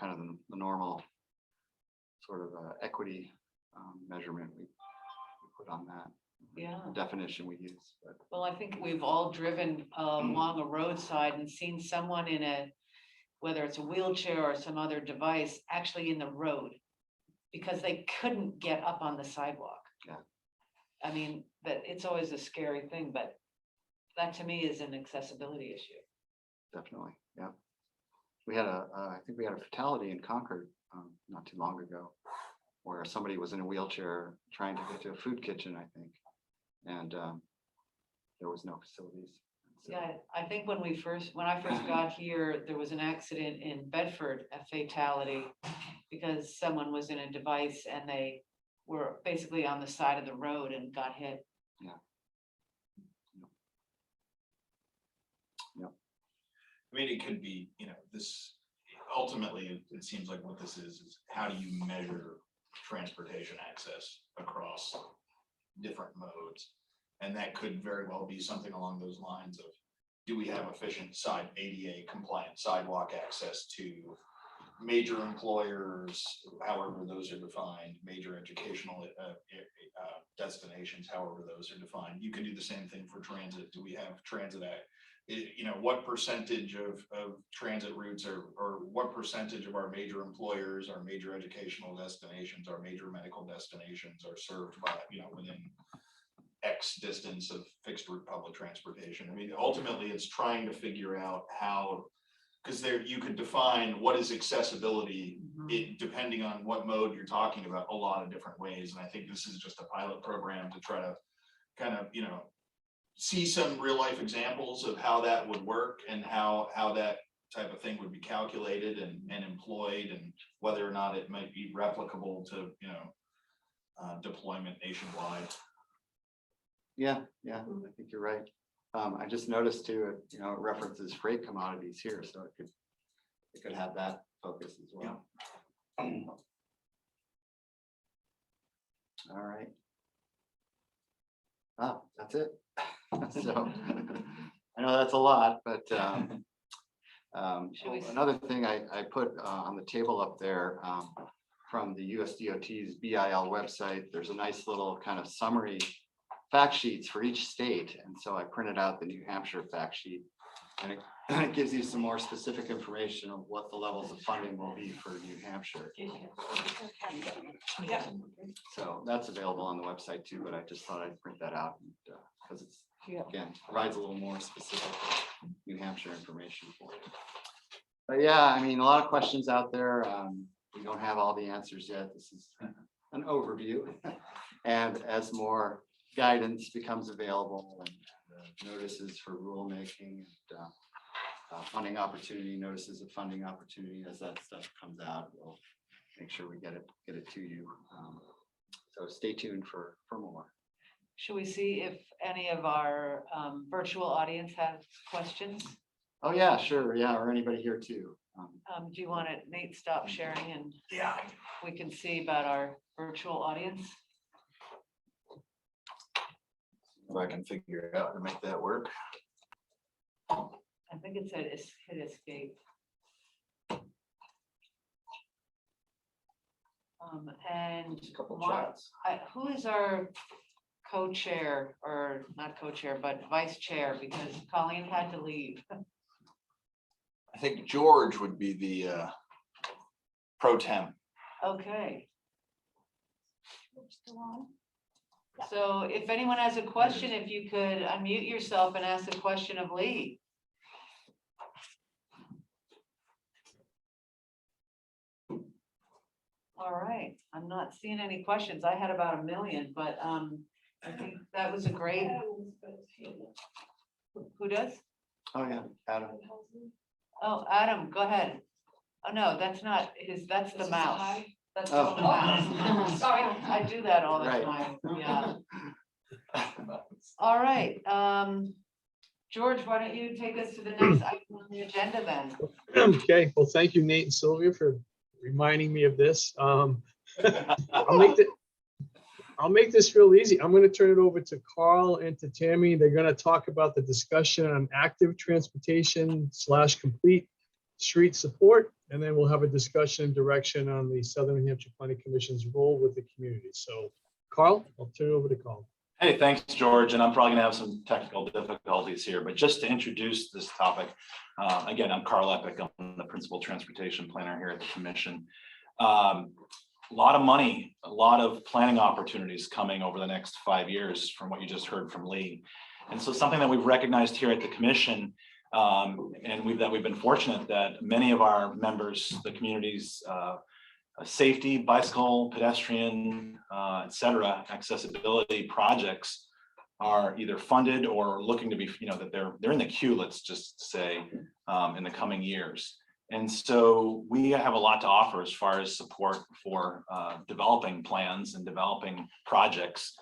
kind of the normal sort of equity measurement we put on that. Yeah. Definition we use. But Well, I think we've all driven along a roadside and seen someone in whether it's a wheelchair or some other device, actually in the road because they couldn't get up on the sidewalk. Yeah. I mean, that it's always a scary thing, but that to me is an accessibility issue. Definitely, yeah. We had I think we had a fatality in Concord not too long ago, where somebody was in a wheelchair trying to get to a food kitchen, I think, and there was no facilities. So, Yeah, I think when I first got here, there was an accident in Bedford, a fatality, because someone was in a device and they were basically on the side of the road and got hit. Yeah. I mean, it could be, this ultimately, it seems like what this is how do you measure transportation access across different modes? And that could very well be something along those lines of, do we have efficient ADA compliant sidewalk access to major employers, however those are defined, major educational destinations, however those are defined. You could do the same thing for transit. Do we have transit what percentage of transit routes or what percentage of our major employers, our major educational destinations, our major medical destinations are served by, within X distance of fixed route public transportation. I mean, ultimately it's trying to figure out how, because you could define what is accessibility, depending on what mode you're talking about, a lot of different ways. And I think this is just a pilot program to try to kind of, see some real life examples of how that would work and how that type of thing would be calculated and employed, and whether or not it might be replicable to, deployment nationwide. Yeah, I think you're right. I just noticed too, it references freight commodities here, so it could have that focus as well. All right. Oh, that's it. So I know that's a lot, but another thing I put on the table up there from the USDOT's BIL website, there's a nice little kind of summary fact sheets for each state. And so I printed out the New Hampshire fact sheet, and it gives you some more specific information of what the levels of funding will be for New Hampshire. So that's available on the website too, but I just thought I'd print that out because it's, again, provides a little more specific New Hampshire information for you. But yeah, I mean, a lot of questions out there. We don't have all the answers yet. This is an overview. And as more guidance becomes available and notices for rulemaking and funding opportunity, notices of funding opportunity, as that stuff comes out, we'll make sure we get it to you. So stay tuned for more. Should we see if any of our virtual audience has questions? Oh yeah, sure. Yeah, or anybody here too. Do you want it, Nate, stop sharing and we can see about our virtual audience? If I can figure out how to make that work. I think it said hit escape. And Just a couple Mark, chats. who is our co-chair, or not co-chair, but vice chair, because Colleen had to leave. I think George would be the pro tem. Okay. So if anyone has a question, if you could unmute yourself and ask a question of Leigh. All right, I'm not seeing any questions. I had about 1 million, but I think that was a great. Who does? Oh yeah, Adam. Oh, Adam, go ahead. Oh, no, that's not his, that's the mouse. That's the Oh. mouse. Sorry, I do that all the Right. time, yeah. All right, George, why don't you take us to the next item on the agenda then? Okay, well, thank you, Nate and Sylvia, for reminding me of this. I'll make this real easy. I'm going to turn it over to Carl and to Tammy. They're going to talk about the discussion on active transportation / complete street support. And then we'll have a discussion and direction on the Southern New Hampshire Planning Commission's role with the community. So Carl, I'll turn it over to Carl. Hey, thanks, George. And I'm probably gonna have some technical difficulties here, but just to introduce this topic, again, I'm Carl Eppich. I'm the principal transportation planner here at the commission. A lot of money, a lot of planning opportunities coming over the next 5 years from what you just heard from Leigh. And so something that we've recognized here at the commission, and we've been fortunate that many of our members, the community's safety, bicycle, pedestrian, et cetera, accessibility projects are either funded or looking to be, that they're in the queue, let's just say, in the coming years. And so we have a lot to offer as far as support for developing plans and developing projects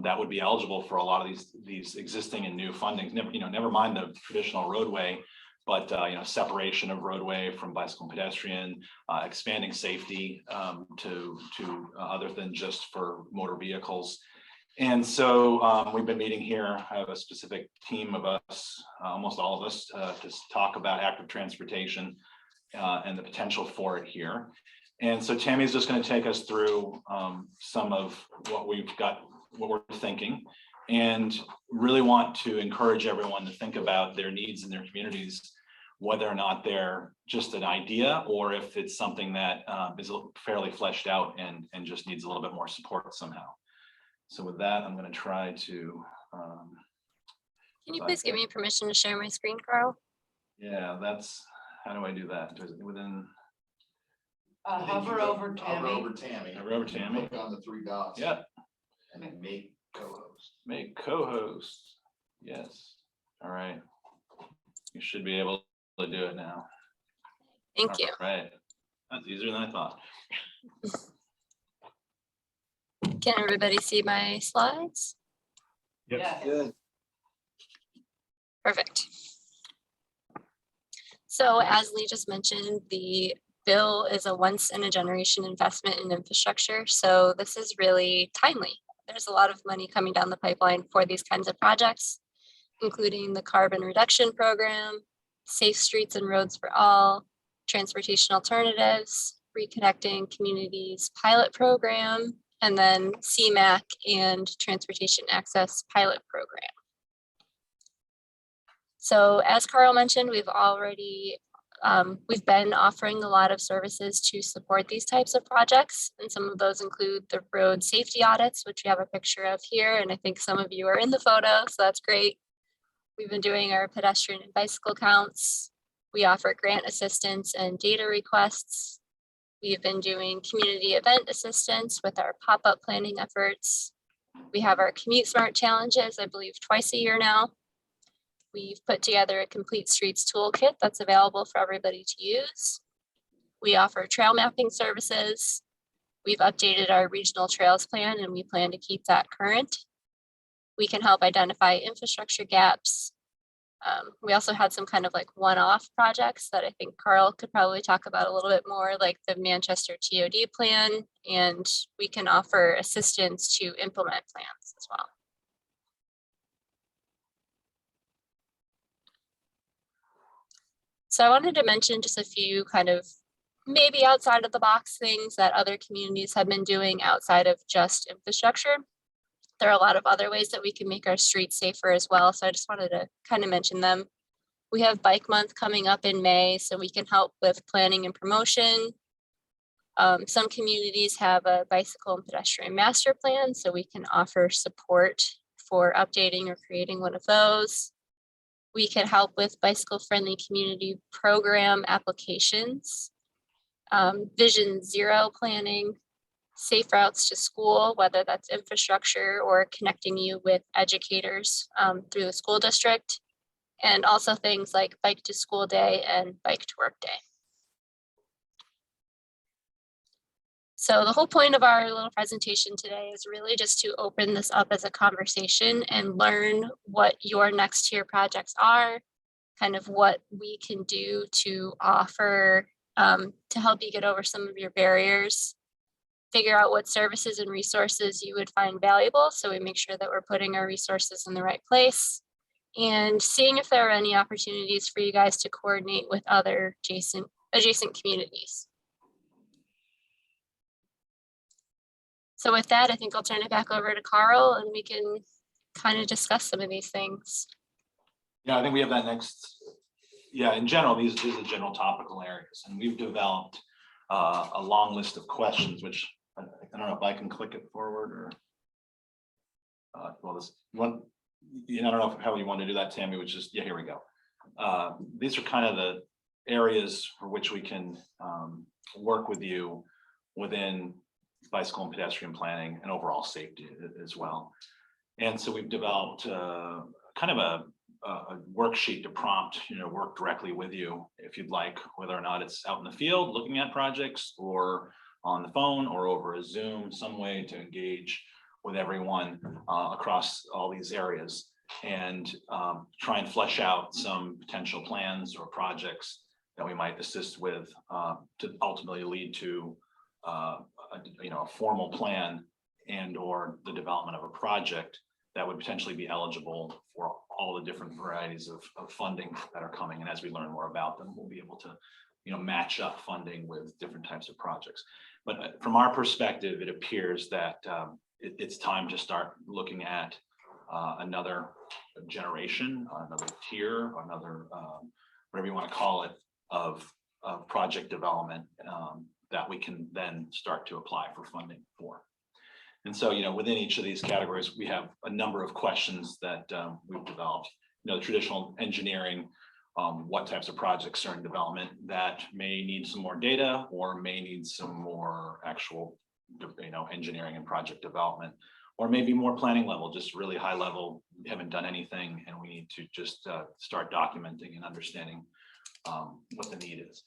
that would be eligible for a lot of these existing and new fundings. Never mind the traditional roadway, but separation of roadway from bicycle and pedestrian, expanding safety to other than just for motor vehicles. And so we've been meeting here. I have a specific team of us, almost all of us, to talk about active transportation and the potential for it here. And so Tammy's just going to take us through some of what we've got, what we're thinking, and really want to encourage everyone to think about their needs in their communities, whether or not they're just an idea or if it's something that is fairly fleshed out and just needs a little bit more support somehow. So with that, I'm going to try to. Can you please give me permission to share my screen, Carl? Yeah, how do I do that? Is it within? Hover over Tammy. Hover over Tammy. Click on the 3 dots. Yeah. And then make co-host. Make co-host. Yes. All right. You should be able to do it now. Thank you. Right. That's easier than I thought. Can everybody see my slides? Yes. Good. Perfect. So as Leigh just mentioned, the bill is a once in a generation investment in infrastructure. So this is really timely. There's a lot of money coming down the pipeline for these kinds of projects, including the carbon reduction program, safe streets and roads for all, transportation alternatives, reconnecting communities pilot program, and then CMAC and transportation access pilot program. So as Carl mentioned, we've been offering a lot of services to support these types of projects. And some of those include the road safety audits, which we have a picture of here. And I think some of you are in the photo, so that's great. We've been doing our pedestrian and bicycle counts. We offer grant assistance and data requests. We've been doing community event assistance with our pop-up planning efforts. We have our Commute Smart challenges, I believe twice a year now. We've put together a complete streets toolkit that's available for everybody to use. We offer trail mapping services. We've updated our regional trails plan and we plan to keep that current. We can help identify infrastructure gaps. We also had some kind of like one-off projects that I think Carl could probably talk about a little bit more, like the Manchester TOD plan, and we can offer assistance to implement plans as well. So I wanted to mention just a few kind of maybe outside of the box things that other communities have been doing outside of just infrastructure. There are a lot of other ways that we can make our streets safer as well. So I just wanted to kind of mention them. We have Bike Month coming up in May, so we can help with planning and promotion. Some communities have a bicycle and pedestrian master plan, so we can offer support for updating or creating one of those. We can help with bicycle-friendly community program applications, Vision Zero planning, safe routes to school, whether that's infrastructure or connecting you with educators through the school district, and also things like Bike to School Day and Bike to Work Day. So the whole point of our little presentation today is really just to open this up as a conversation and learn what your next tier projects are, kind of what we can do to offer to help you get over some of your barriers, figure out what services and resources you would find valuable, so we make sure that we're putting our resources in the right place, and seeing if there are any opportunities for you guys to coordinate with other adjacent communities. So with that, I think I'll turn it back over to Carl and we can kind of discuss some of these things. Yeah, I think we have that next. Yeah, in general, these are general topical areas, and we've developed a long list of questions, which I don't know if I can click it forward or. Well, this one, I don't know how you want to do that, Tammy, which is, yeah, here we go. These are kind of the areas for which we can work with you within bicycle and pedestrian planning and overall safety as well. And so we've developed kind of a worksheet to prompt, work directly with you if you'd like, whether or not it's out in the field looking at projects or on the phone or over a Zoom, some way to engage with everyone across all these areas and try and flesh out some potential plans or projects that we might assist with to ultimately lead to a formal plan and or the development of a project that would potentially be eligible for all the different varieties of funding that are coming. And as we learn more about them, we'll be able to match up funding with different types of projects. But from our perspective, it appears that it's time to start looking at another generation, another tier, another whatever you want to call it, of project development that we can then start to apply for funding for. And so, within each of these categories, we have a number of questions that we've developed. The traditional engineering, what types of projects are in development that may need some more data or may need some more actual, engineering and project development, or maybe more planning level, just really high level, we haven't done anything and we need to just start documenting and understanding what the need is.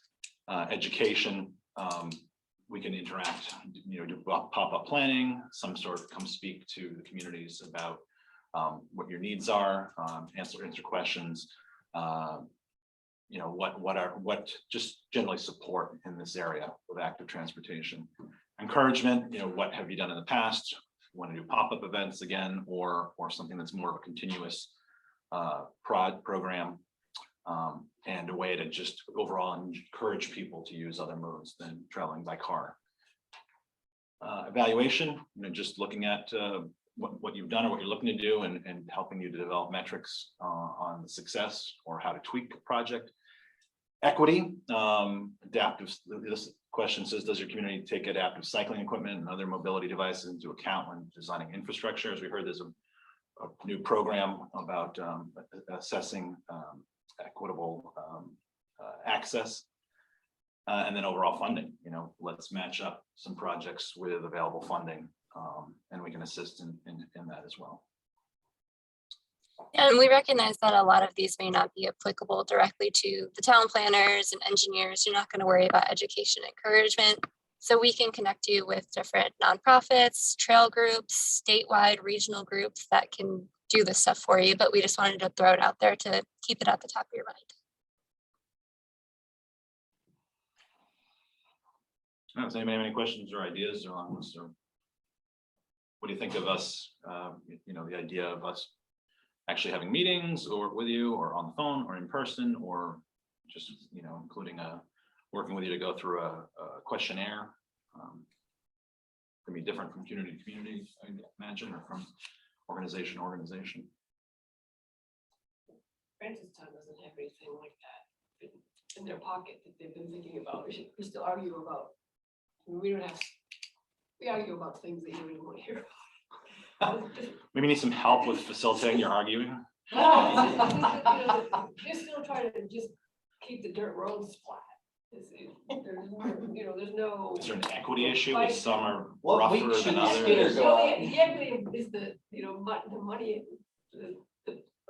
education. We can interact, do pop-up planning, some sort of come speak to the communities about what your needs are, answer questions. What just generally support in this area with active transportation. Encouragement, what have you done in the past? Want to do pop-up events again, or something that's more of a continuous program, and a way to just overall encourage people to use other modes than traveling by car. Evaluation, just looking at what you've done or what you're looking to do, and helping you to develop metrics on the success or how to tweak a project. Equity, adaptive. This question says, does your community take adaptive cycling equipment and other mobility devices into account when designing infrastructure? As we heard, there's a new program about assessing equitable access, and then overall funding. Let's match up some projects with available funding, and we can assist in that as well. And we recognize that a lot of these may not be applicable directly to the town planners and engineers. You're not going to worry about education encouragement. So we can connect you with different nonprofits, trail groups, statewide, regional groups that can do this stuff for you. But we just wanted to throw it out there to keep it at the top of your mind. Does anybody have any questions or ideas on this? Or what do you think of us? The idea of us actually having meetings or with you, or on the phone, or in person, or just including working with you to go through a questionnaire. Can be different from community to community, I imagine, or from organization to organization. Francistown doesn't have anything like that in their pocket that they've been thinking about. We still argue about. We argue about things that you don't even want to hear about. Maybe need some help with facilitating your arguing. They're still trying to just keep the dirt roads flat. There's no. Is there an equity issue with some are What week rougher should than these others? spinners go out? The equity is the money,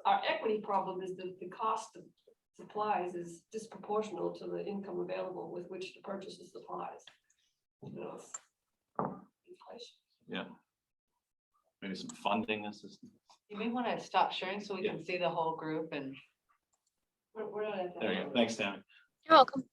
our equity problem is that the cost of supplies is disproportional to the income available with which to purchase the supplies. Inflation. Yeah. Maybe some funding assistance. You may want to stop sharing so we can see the whole group and. We're not at that. There you go. Thanks, Tammy. You're welcome.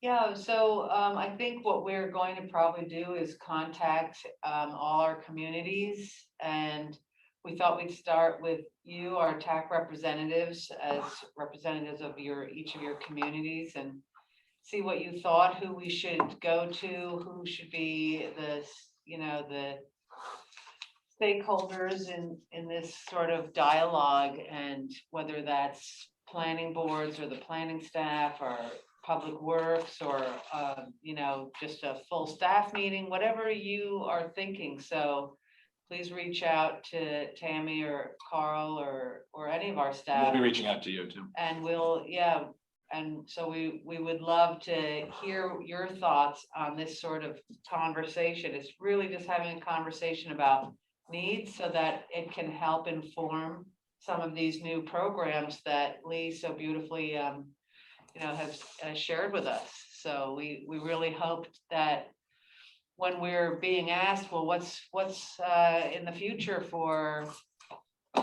Yeah, so I think what we're going to probably do is contact all our communities, and we thought we'd start with you, our TAC representatives, as representatives of each of your communities, and see what you thought, who we should go to, who should be the stakeholders in this sort of dialogue, and whether that's planning boards or the planning staff or public works or just a full staff meeting, whatever you are thinking. So please reach out to Tammy or Carl or any of our staff. We'll be reaching out to you too. And and so we would love to hear your thoughts on this sort of conversation. It's really just having a conversation about needs so that it can help inform some of these new programs that Leigh so beautifully has shared with us. So we really hoped that when we're being asked, well, what's in the future for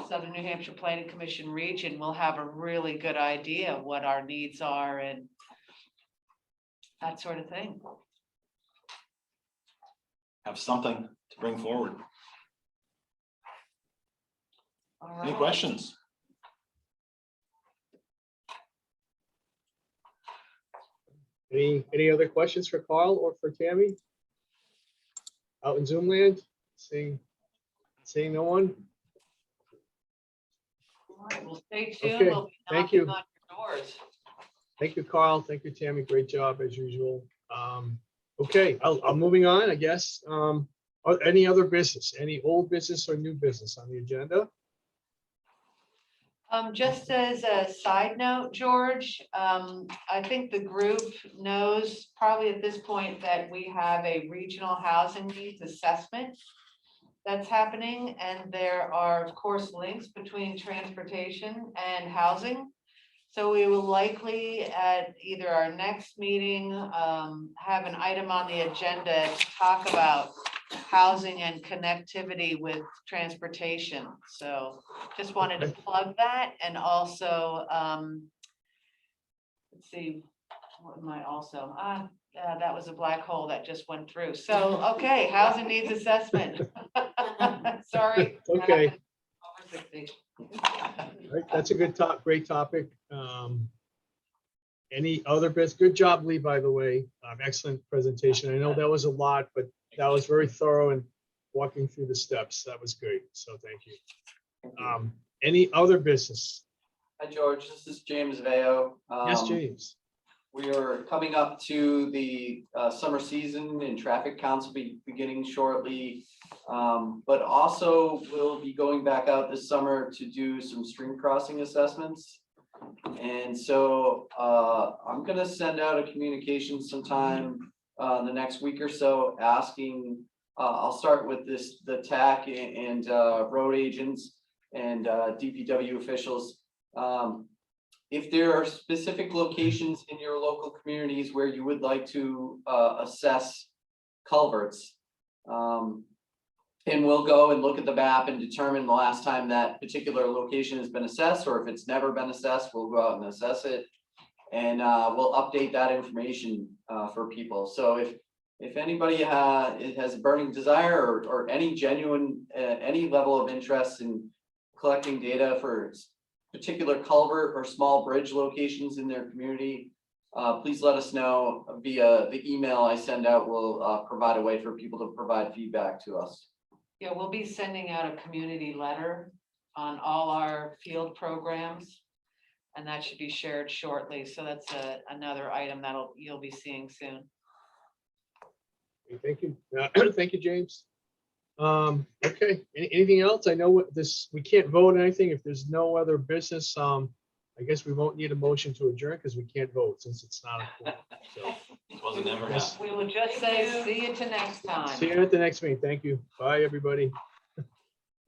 Southern New Hampshire Planning Commission region, we'll have a really good idea of what our needs are and that sort of thing. Have something to bring forward. All right. Any questions? Any other questions for Carl or for Tammy? Out in Zoom land, seeing no one? All right, well, stay tuned. Okay, We'll be thank knocking you. on your doors. Thank you, Carl. Thank you, Tammy. Great job as usual. Okay, I'm moving on, I guess. Any other business, any old business or new business on the agenda? Just as a side note, George, I think the group knows probably at this point that we have a regional housing needs assessment that's happening, and there are, of course, links between transportation and housing. So we will likely at either our next meeting, have an item on the agenda to talk about housing and connectivity with transportation. So just wanted to plug that, and also, let's see, what am I also, that was a black hole that just went through. So, okay, housing needs assessment. Sorry. Okay. Over 60. Right, that's a good great topic. Any other bits? Good job, Leigh, by the way. Excellent presentation. I know that was a lot, but that was very thorough and walking through the steps. That was great. So thank you. Any other business? Hi, George. This is James Veo. Yes, James. We are coming up to the summer season, and traffic counts will be beginning shortly. But also we'll be going back out this summer to do some stream crossing assessments. And so I'm gonna send out a communication sometime in the next week or so asking, I'll start with the TAC and road agents and DPW officials. If there are specific locations in your local communities where you would like to assess culverts, and we'll go and look at the map and determine the last time that particular location has been assessed, or if it's never been assessed, we'll go out and assess it. And we'll update that information for people. So if anybody has a burning desire or any genuine, any level of interest in collecting data for particular culvert or small bridge locations in their community, please let us know via the email I send out. Will provide a way for people to provide feedback to us. Yeah, we'll be sending out a community letter on all our field programs, and that should be shared shortly. So that's another item you'll be seeing soon. Thank you. Thank you, James. Okay, anything else? I know we can't vote on anything if there's no other business. I guess we won't need a motion to adjourn because we can't vote since it's not a quorum. So Wasn't ever yes. We will just say, see you to next time. See you at the next meeting. Thank you. Bye, everybody.